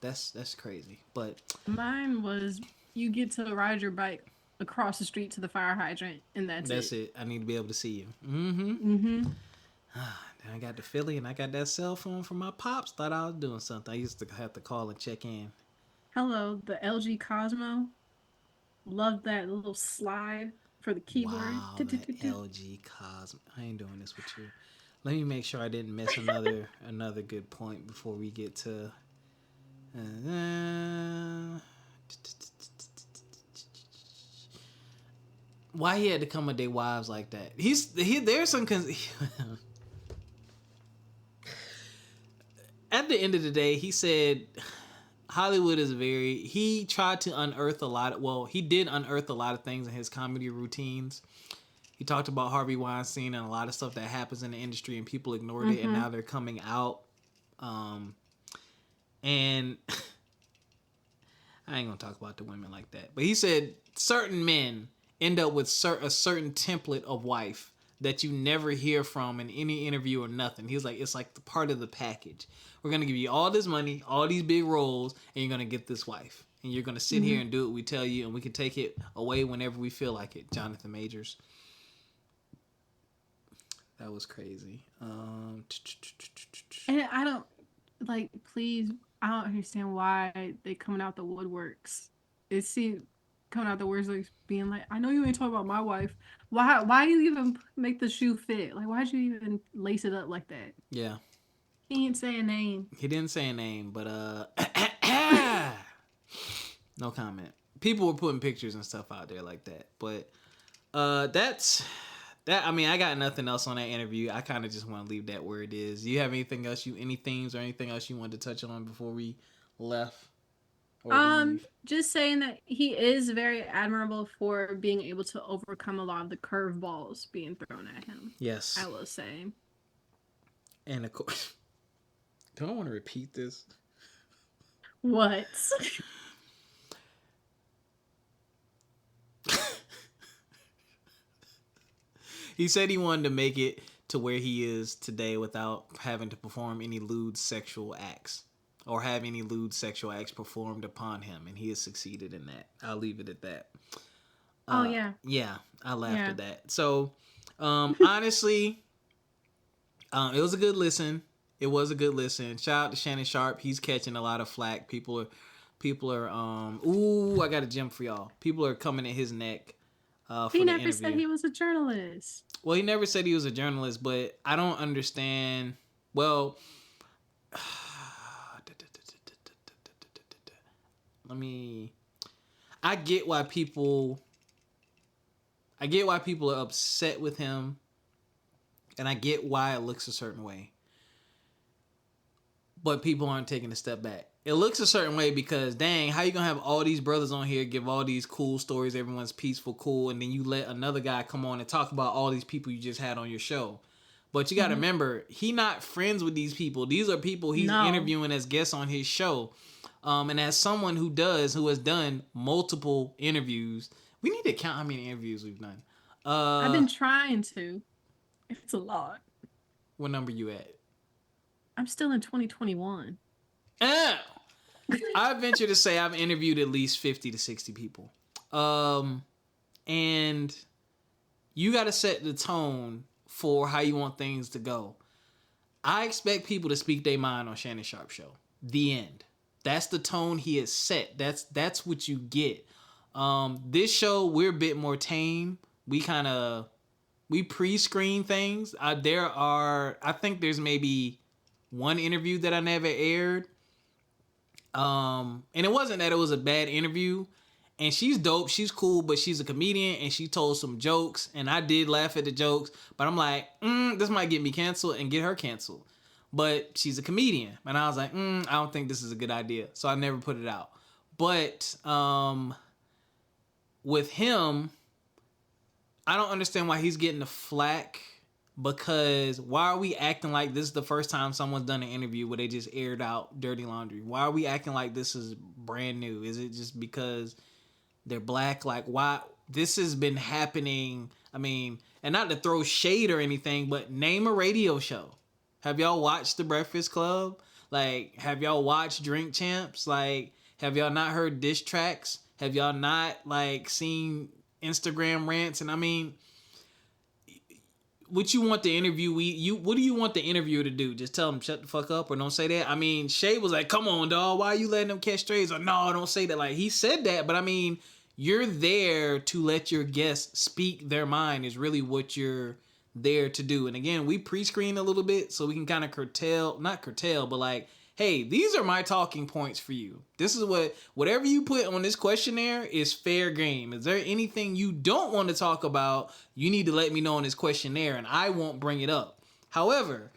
That's crazy. But mine was, you get to ride your bike across the street to the fire hydrant, and that's it. I need to be able to see you. Mm-hmm. Then I got the Philly, and I got that cell phone from my pops. Thought I was doing something. I used to have to call and check in. Hello, the LG Cosmo. Love that little slide for the keyboard. Wow, that LG Cosmo. I ain't doing this with you. Let me make sure I didn't miss another good point before we get to. Why he had to come with their wives like that? There's some. At the end of the day, he said Hollywood is he tried to unearth he did unearth a lot of things in his comedy routines. He talked about Harvey Weinstein and a lot of stuff that happens in the industry, and people ignored it, and now they're coming out. And I ain't gonna talk about the women like that, but he said certain men end up with a certain template of wife that you never hear from in any interview or nothing. He was like, it's like the part of the package. We're going to give you all this money, all these big roles, and you're going to get this wife. And you're going to sit here and do what we tell you, and we can take it away whenever we feel like it. Jonathan Majors. That was crazy. And I don't, please, I don't understand why they coming out the woodworks. It seems coming out the words like being like, I know you ain't talking about my wife. Why do you even make the shoe fit? Like, why'd you even lace it up like that? Yeah. He didn't say a name. He didn't say a name, but no comment. People were putting pictures and stuff out there like that. But that's that. I mean, I got nothing else on that interview. I kind of just want to leave that where it is. Do you have anything else any themes or anything else you wanted to touch on before we left? Just saying that he is very admirable for being able to overcome a lot of the curveballs being thrown at him. Yes. I will say. And of course, don't I want to repeat this? What? He said he wanted to make it to where he is today without having to perform any lewd sexual acts or have any lewd sexual acts performed upon him, and he has succeeded in that. I'll leave it at that. Yeah. Yeah, I laughed at that. So, honestly, it was a good listen. Shout out to Shannon Sharp. He's catching a lot of flack. People are People are ooh, I got a gem for y'all. People are coming at his neck for He the never interview. said he was a journalist. Well, he never said he was a journalist, but I don't understand. Well, I get why people are upset with him, and I get why it looks a certain way. But people aren't taking a step back. It looks a certain way because, dang, how you gonna have all these brothers on here give all these cool stories, everyone's peaceful, cool, and then you let another guy come on and talk about all these people you just had on your show. But you gotta remember, he not friends with these people. These are people he's interviewing as guests on his show. And as someone who has done multiple interviews, we need to count how many interviews we've done. I've been trying to. It's a lot. What number you at? I'm still in 2021. I venture to say I've interviewed at least 50 to 60 people. And you got to set the tone for how you want things to go. I expect people to speak their mind on Shannon Sharp's show. The end. That's the tone he has set. That's what you get. This show, we're a bit more tame. We pre-screen things. I think there's maybe one interview that I never aired. And it wasn't that it was a bad interview. And she's dope. She's cool, but she's a comedian and she told some jokes. And I did laugh at the jokes. But I'm like, this might get me canceled and get her canceled. But she's a comedian. And I was like, I don't think this is a good idea. So I never put it out. But with him, I don't understand why he's getting the flack. Because why are we acting like this is the first time someone's done an interview where they just aired out dirty laundry? Why are we acting like this is brand new? Is it just because they're black? Like, why? This has been happening. I mean, and not to throw shade or anything, but name a radio show. Have y'all watched The Breakfast Club? Like, have y'all watched Drink Champs? Like, have y'all not heard diss tracks? Have y'all not, like, seen Instagram rants? And I mean, what you want the interviewee, what do you want the interviewer to do? Just tell them shut the fuck up or don't say that? I mean, Shay was like, come on, dog, why are you letting them catch strays? Or no, don't say that. Like, he said that, but I mean, you're there to let your guests speak their mind is really what you're there to do. And again, we pre-screen a little bit so we can kind of not curtail, but like, hey, these are my talking points for you. This is whatever you put on this questionnaire is fair game. Is there anything you don't want to talk about? You need to let me know on this questionnaire and I won't bring it up. However,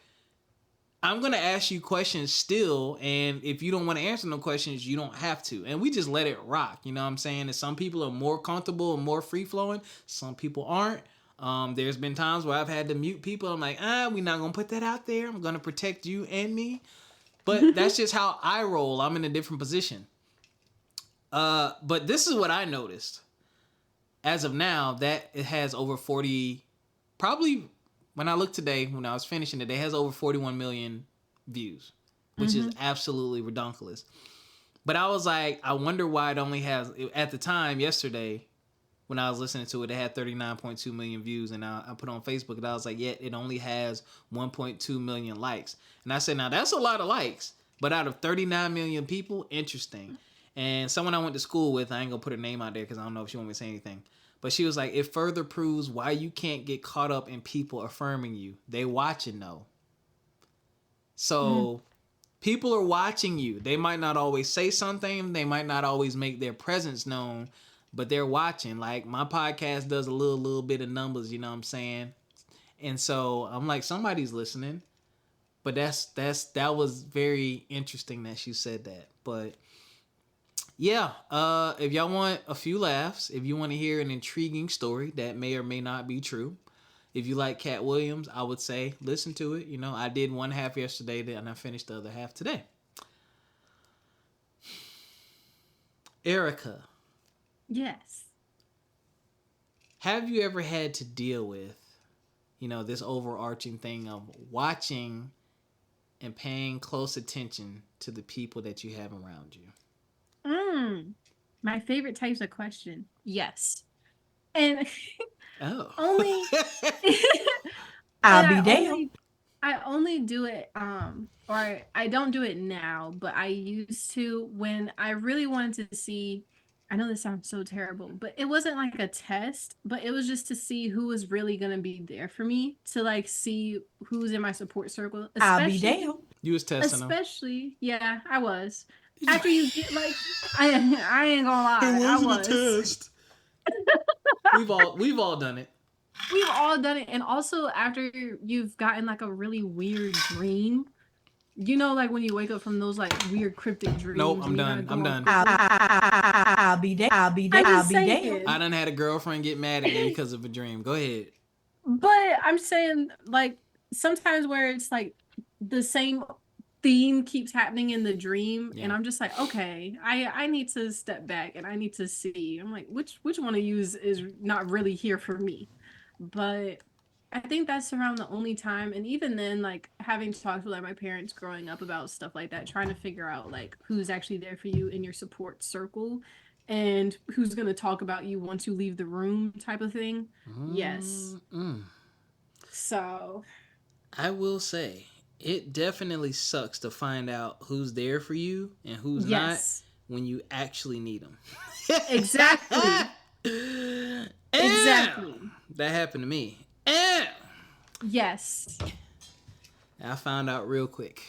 I'm going to ask you questions still. And if you don't want to answer no questions, you don't have to. And we just let it rock. You know what I'm saying? And some people are more comfortable and more free flowing. Some people aren't. There's been times where I've had to mute people. I'm like, we're not going to put that out there. I'm going to protect you and me. But that's just how I roll. I'm in a different position. But this is what I noticed. As of now, that it has over 40, probably when I looked today, when I was finishing it, it has over 41 million views, which is absolutely redonkulous. But I was like, I wonder why it only has, at the time, yesterday, when I was listening to it, it had 39.2 million views. And I put on Facebook and I was like, yeah, it only has 1.2 million likes. And I said, now that's a lot of likes. But out of 39 million people, interesting. And someone I went to school with, I ain't going to put her name out there because I don't know if she want me to say anything. But she was like, it further proves why you can't get caught up in people affirming you. They watching though. So people are watching you. They might not always say something. They might not always make their presence known. But they're watching. Like, my podcast does a little bit of numbers, you know what I'm saying? And so I'm like, somebody's listening. But that was very interesting that she said that. But yeah, if y'all want a few laughs, if you want to hear an intriguing story that may or may not be true, if you like Katt Williams, I would say listen to it. You know, I did one half yesterday and I finished the other half today. Ericca. Yes. Have you ever had to deal with, this overarching thing of watching and paying close attention to the people that you have around you? My favorite types of question. Yes. And Oh. only I'll be damned. I only do it or I don't do it now, but I used to when I really wanted to see. I know this sounds so terrible, but it wasn't like a test, but it was just to see who was really gonna be there for me, to like see who's in my support circle, I'll be especially, damned. You was testing them. especially, yeah, I was. After you get like, I ain't gonna lie, I was. test. We've all done it. We've all done it, and also after you've gotten like a really weird dream. You know, like when you wake up from those like weird cryptic dreams. Nope, I'm and you done. gotta I'm go done. I'll be damned. I'll be damned. I'm I'll just be saying. damned. I done had a girlfriend get mad at me because of a dream. Go ahead. But I'm saying, like, sometimes where it's like the same theme keeps happening in the dream, and I'm just like, okay, I need to step back and I need to see. I'm like, which one of you is not really here for me? But I think that's around the only time, and even then, like having talked with like my parents growing up about stuff like that, trying to figure out like who's actually there for you in your support circle, and who's gonna talk about you once you leave the room, type of thing. Yes. So I will say, it definitely sucks to find out who's there for you and who's yes, not when you actually need them. exactly. Exactly. That happened to me. Yes. I found out real quick.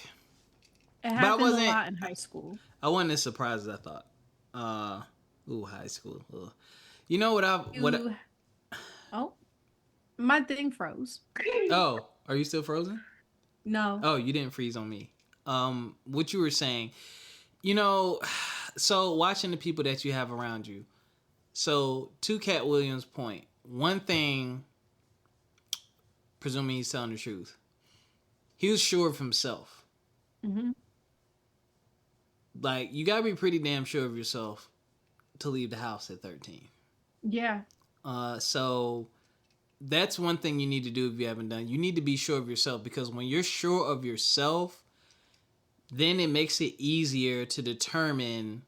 It happened a lot in high school. I wasn't as surprised as I thought. High school. Ugh. You know what Oh, my thing froze. Oh, are you still frozen? No. Oh, you didn't freeze on me. What you were saying, you know, so watching the people that you have around you. So to Katt Williams' point, one thing, presuming he's telling the truth, he was sure of himself. Mm-hmm. Like, you gotta be pretty damn sure of yourself to leave the house at 13. Yeah. So that's one thing you need to do if you haven't done. You need to be sure of yourself, because when you're sure of yourself, then it makes it easier to determine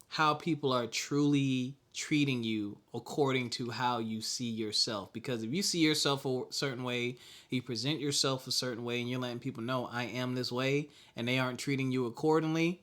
how people are truly treating you according to how you see yourself. Because if you see yourself a certain way, you present yourself a certain way, and you're letting people know, I am this way, and they aren't treating you accordingly,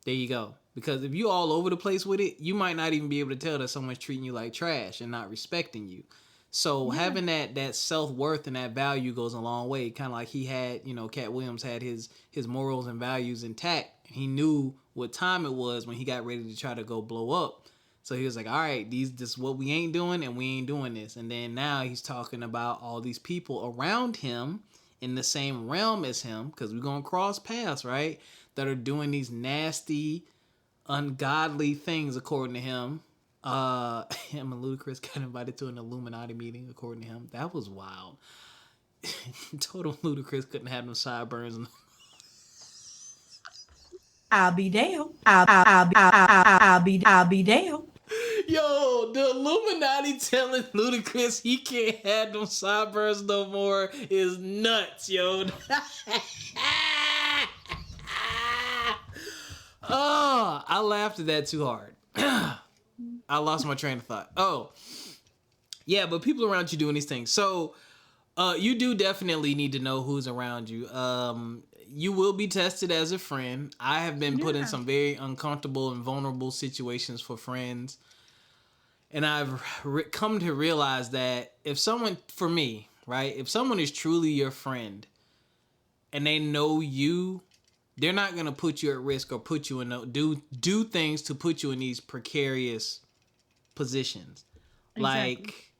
there you go. Because if you all over the place with it, you might not even be able to tell that someone's treating you like trash and not respecting you. So having that self-worth and that value goes a long way. Kind of like he had, Katt Williams had his morals and values intact. He knew what time it was when he got ready to try to go blow up. So he was like, all right, this is what we ain't doing, and we ain't doing this. And then now he's talking about all these people around him in the same realm as him, because we're going to cross paths, right, that are doing these nasty, ungodly things according to him. Him and Ludacris got invited to an Illuminati meeting according to him. That was wild. Total Ludacris couldn't have no sideburns. I'll be damned. I'll be damned. Yo, the Illuminati telling Ludacris he can't have them sideburns no more is nuts, yo. Oh, I laughed at that too hard. I lost my train of thought. Oh, yeah, but people around you doing these things. So, you do definitely need to know who's around you. You will be tested as a friend. I have been put in some very uncomfortable and vulnerable situations for friends. And I've come to realize that if someone, for me, right, if someone is truly your friend and they know you, they're not going to put you at risk or put you in do things to put you in these precarious positions. Exactly. Like,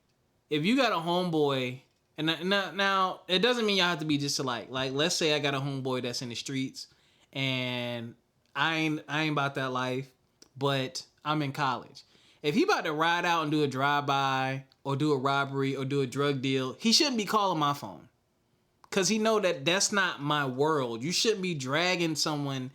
if you got a homeboy, and now it doesn't mean y'all have to be just alike. Like, let's say I got a homeboy that's in the streets, and I ain't about that life, but I'm in college. If he about to ride out and do a drive-by or do a robbery or do a drug deal, he shouldn't be calling my phone. Because he know that that's not my world. You shouldn't be dragging someone,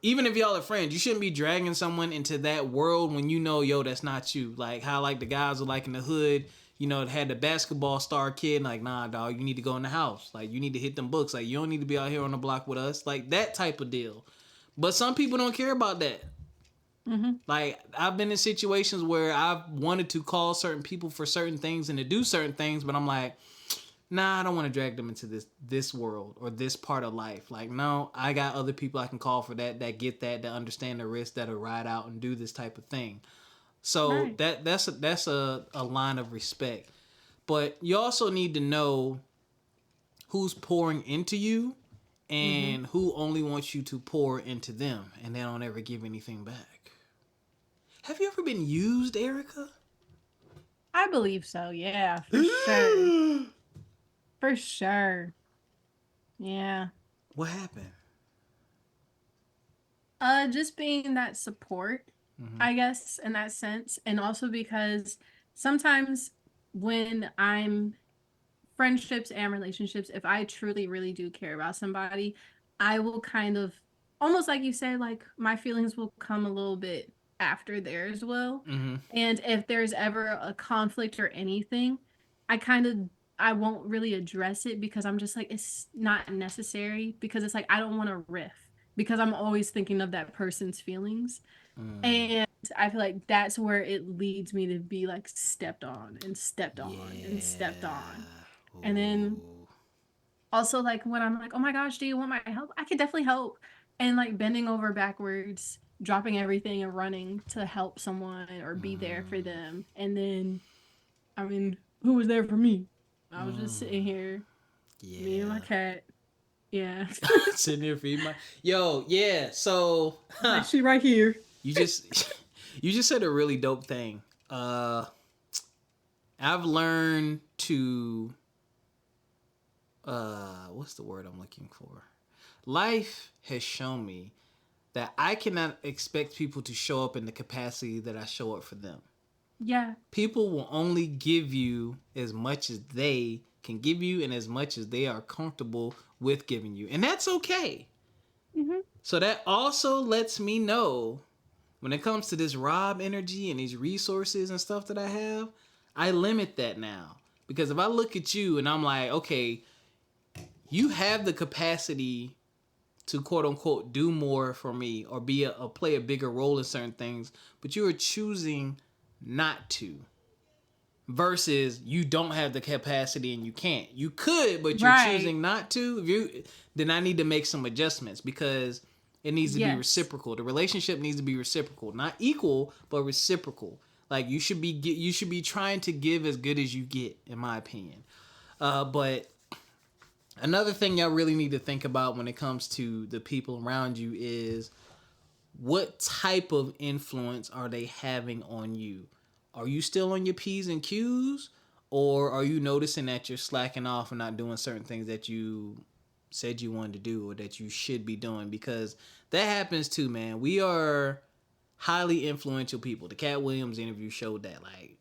even if y'all are friends, you shouldn't be dragging someone into that world when you know, yo, that's not you. Like how like the guys are like in the hood, had the basketball star kid, like, nah, dog, you need to go in the house. Like, you need to hit them books. Like, you don't need to be out here on the block with us. Like, that type of deal. But some people don't care about that. Mm-hmm. Like, I've been in situations where I've wanted to call certain people for certain things and to do certain things, but I'm like, nah, I don't want to drag them into this world or this part of life. Like, no, I got other people I can call for that get that understand the risk, that'll ride out and do this type of thing. So Right. that's a line of respect. But you also need to know who's pouring into you and who only wants you to pour into them and they don't ever give anything back. Have you ever been used, Ericca? I believe so. Yeah, for sure. For sure. Yeah. What happened? Just being that support, I guess, in that sense. And also because sometimes when I'm friendships and relationships, if I truly, really do care about somebody, I will kind of almost like you say, like my feelings will come a little bit after theirs will. And if there's ever a conflict or anything, I won't really address it because I'm just like, it's not necessary because it's like, I don't want to riff because I'm always thinking of that person's feelings. And I feel like that's where it leads me to be like stepped on and stepped on and stepped on. And then also like when I'm like, oh my gosh, do you want my help? I could definitely help. And like bending over backwards, dropping everything and running to help someone or be there for them. And then, I mean, who was there for me? I was just sitting here, me and my cat. Yeah. Sitting here feeding my... Yo, yeah, so... Like she right here. You just said a really dope thing. I've learned to... what's the word I'm looking for? Life has shown me that I cannot expect people to show up in the capacity that I show up for them. Yeah. People will only give you as much as they can give you and as much as they are comfortable with giving you. And that's okay. So that also lets me know when it comes to this Rob energy and these resources and stuff that I have, I limit that now. Because if I look at you and I'm like, okay, you have the capacity to quote unquote do more for me or be play a bigger role in certain things, but you are choosing not to. Versus you don't have the capacity and you can't. You could, but you're choosing not to. Then I need to make some adjustments because it needs to be reciprocal. The relationship needs to be reciprocal, not equal, but reciprocal. Like you should be trying to give as good as you get, in my opinion. But another thing y'all really need to think about when it comes to the people around you is what type of influence are they having on you? Are you still on your P's and Q's? Or are you noticing that you're slacking off and not doing certain things that you said you wanted to do or that you should be doing? Because that happens too, man. We are highly influential people. The Katt Williams interview showed that. Like,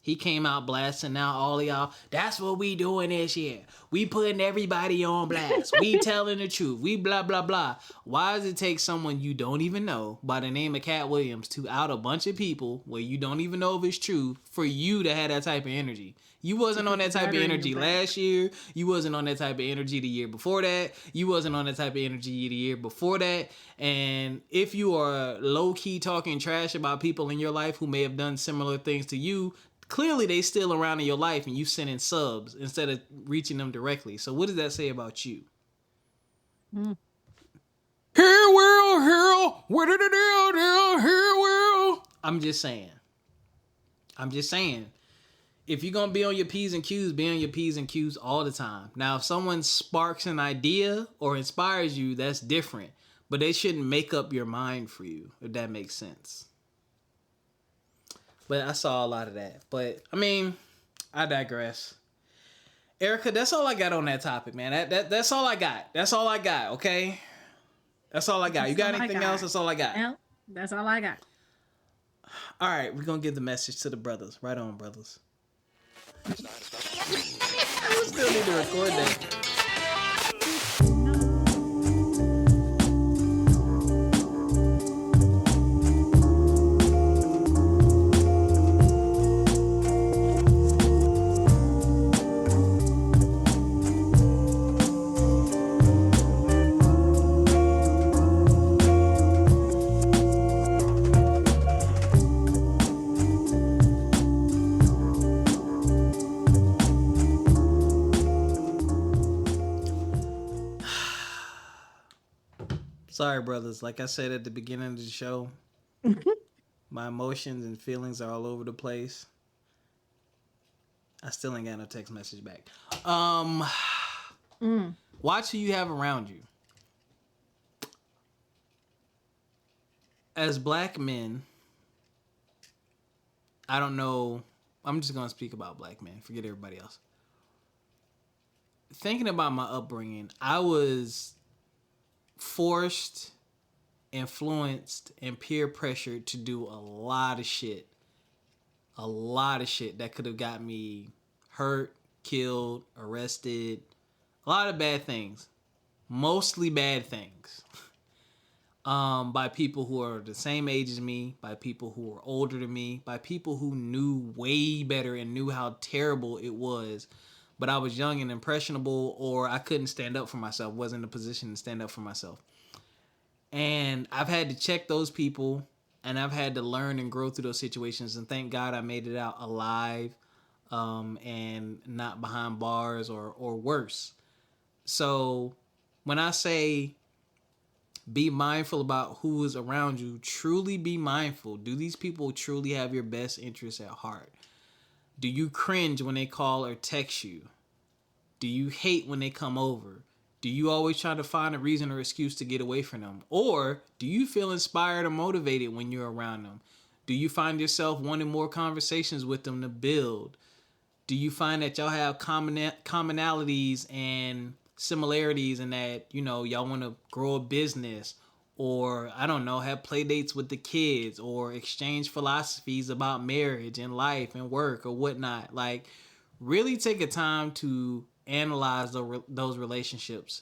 he came out blasting out all of y'all. That's what we doing this year. We putting everybody on blast. We telling the truth. We blah, blah, blah. Why does it take someone you don't even know by the name of Katt Williams to out a bunch of people where you don't even know if it's true for you to have that type of energy? You wasn't on that type of energy last year. You wasn't on that type of energy the year before that. You wasn't on that type of energy the year before that. And if you are low-key talking trash about people in your life who may have done similar things to you, clearly they still around in your life and you sending subs instead of reaching them directly. So what does that say about you? Here, world, where did it do? Here, world. I'm just saying. If you're going to be on your P's and Q's, be on your P's and Q's all the time. Now, if someone sparks an idea or inspires you, that's different. But they shouldn't make up your mind for you, if that makes sense. But I saw a lot of that. But, I mean, I digress. Ericca, that's all I got on that topic, man. That's all I got. That's all I got, okay? That's all I got. You got anything else? That's all I got. Well, that's all I got. All right, we're going to give the message to the brothers. Right on, brothers. I still need to record that. Sorry, brothers. Like I said at the beginning of the show, my emotions and feelings are all over the place. I still ain't got no text message back. Watch who you have around you. As black men, I don't know. I'm just going to speak about black men. Forget everybody else. Thinking about my upbringing, I was forced, influenced, and peer pressured to do a lot of shit. A lot of shit that could have got me hurt, killed, arrested. A lot of bad things. Mostly bad things. By people who are the same age as me, by people who are older than me, by people who knew way better and knew how terrible it was. But I was young and impressionable, or I couldn't stand up for myself, wasn't in a position to stand up for myself. And I've had to check those people, and I've had to learn and grow through those situations. And thank God I made it out alive, and not behind bars or worse. So when I say be mindful about who is around you, truly be mindful. Do these people truly have your best interests at heart? Do you cringe when they call or text you? Do you hate when they come over? Do you always try to find a reason or excuse to get away from them? Or do you feel inspired or motivated when you're around them? Do you find yourself wanting more conversations with them to build? Do you find that y'all have commonalities and similarities in that, you know, y'all want to grow a business, or I don't know, have play dates with the kids, or exchange philosophies about marriage and life and work or whatnot? Like, really take a time to analyze those relationships,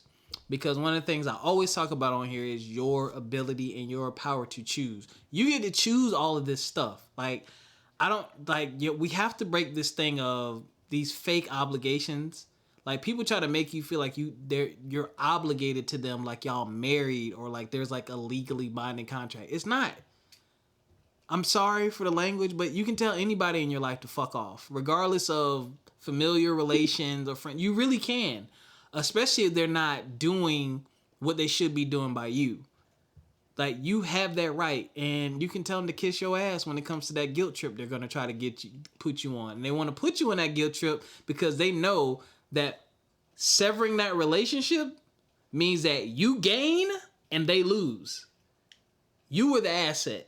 because one of the things I always talk about on here is your ability and your power to choose. You get to choose all of this stuff. Like, I don't like, we have to break this thing of these fake obligations. Like, people try to make you feel like you're obligated to them, like y'all married, or like there's like a legally binding contract. It's not. I'm sorry for the language, but you can tell anybody in your life to fuck off, regardless of familiar relations or friends. You really can, especially if they're not doing what they should be doing by you. Like, you have that right, and you can tell them to kiss your ass when it comes to that guilt trip they're going to try to put you on. And they want to put you on that guilt trip because they know that severing that relationship means that you gain and they lose. You were the asset.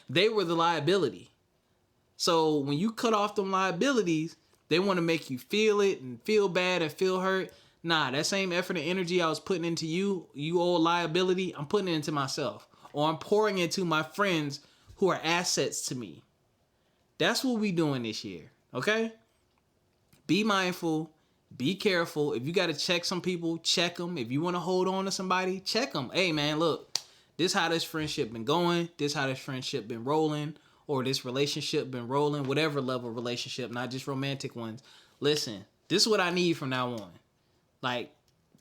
They were the liability. So when you cut off them liabilities, they want to make you feel it and feel bad and feel hurt. Nah, that same effort and energy I was putting into you old liability, I'm putting it into myself. Or I'm pouring into my friends who are assets to me. That's what we doing this year, okay? Be mindful. Be careful. If you got to check some people, check them. If you want to hold on to somebody, check them. Hey, man, look, this how this friendship been going. This how this friendship been rolling. Or this relationship been rolling. Whatever level of relationship, not just romantic ones. Listen, this is what I need from now on. Like,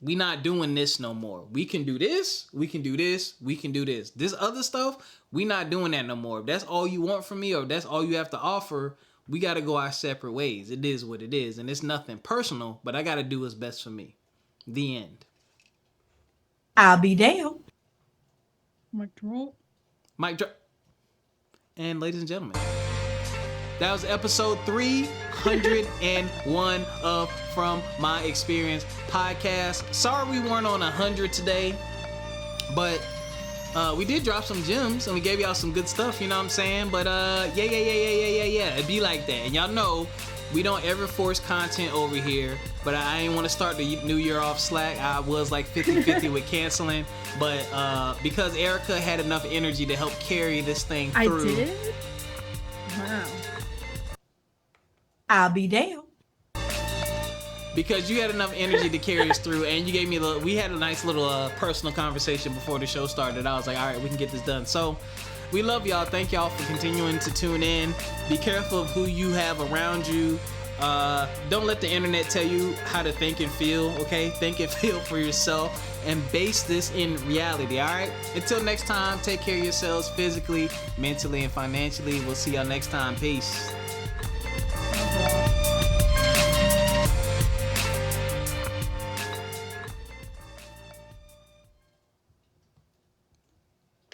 we not doing this no more. We can do this. We can do this. We can do this. This other stuff, we not doing that no more. If that's all you want from me, or if that's all you have to offer, we got to go our separate ways. It is what it is. And it's nothing personal, but I got to do what's best for me. The end. I'll be damned. Mic drop. Mic drop. And ladies and gentlemen, that was episode 301 of From My Experience podcast. Sorry we weren't on 100 today, but we did drop some gems and we gave y'all some good stuff, you know what I'm saying? But yeah. It'd be like that. And y'all know we don't ever force content over here, but I ain't want to start the new year off slack. I was like 50-50 with canceling, but because Ericca had enough energy to help carry this thing through. I did? Wow. I'll be damned. Because you had enough energy to carry us through, and you gave me we had a nice little personal conversation before the show started. I was like, all right, we can get this done. So we love y'all. Thank y'all for continuing to tune in. Be careful of who you have around you. Don't let the internet tell you how to think and feel, okay? Think and feel for yourself and base this in reality, all right? Until next time, take care of yourselves physically, mentally, and financially. We'll see y'all next time. Peace.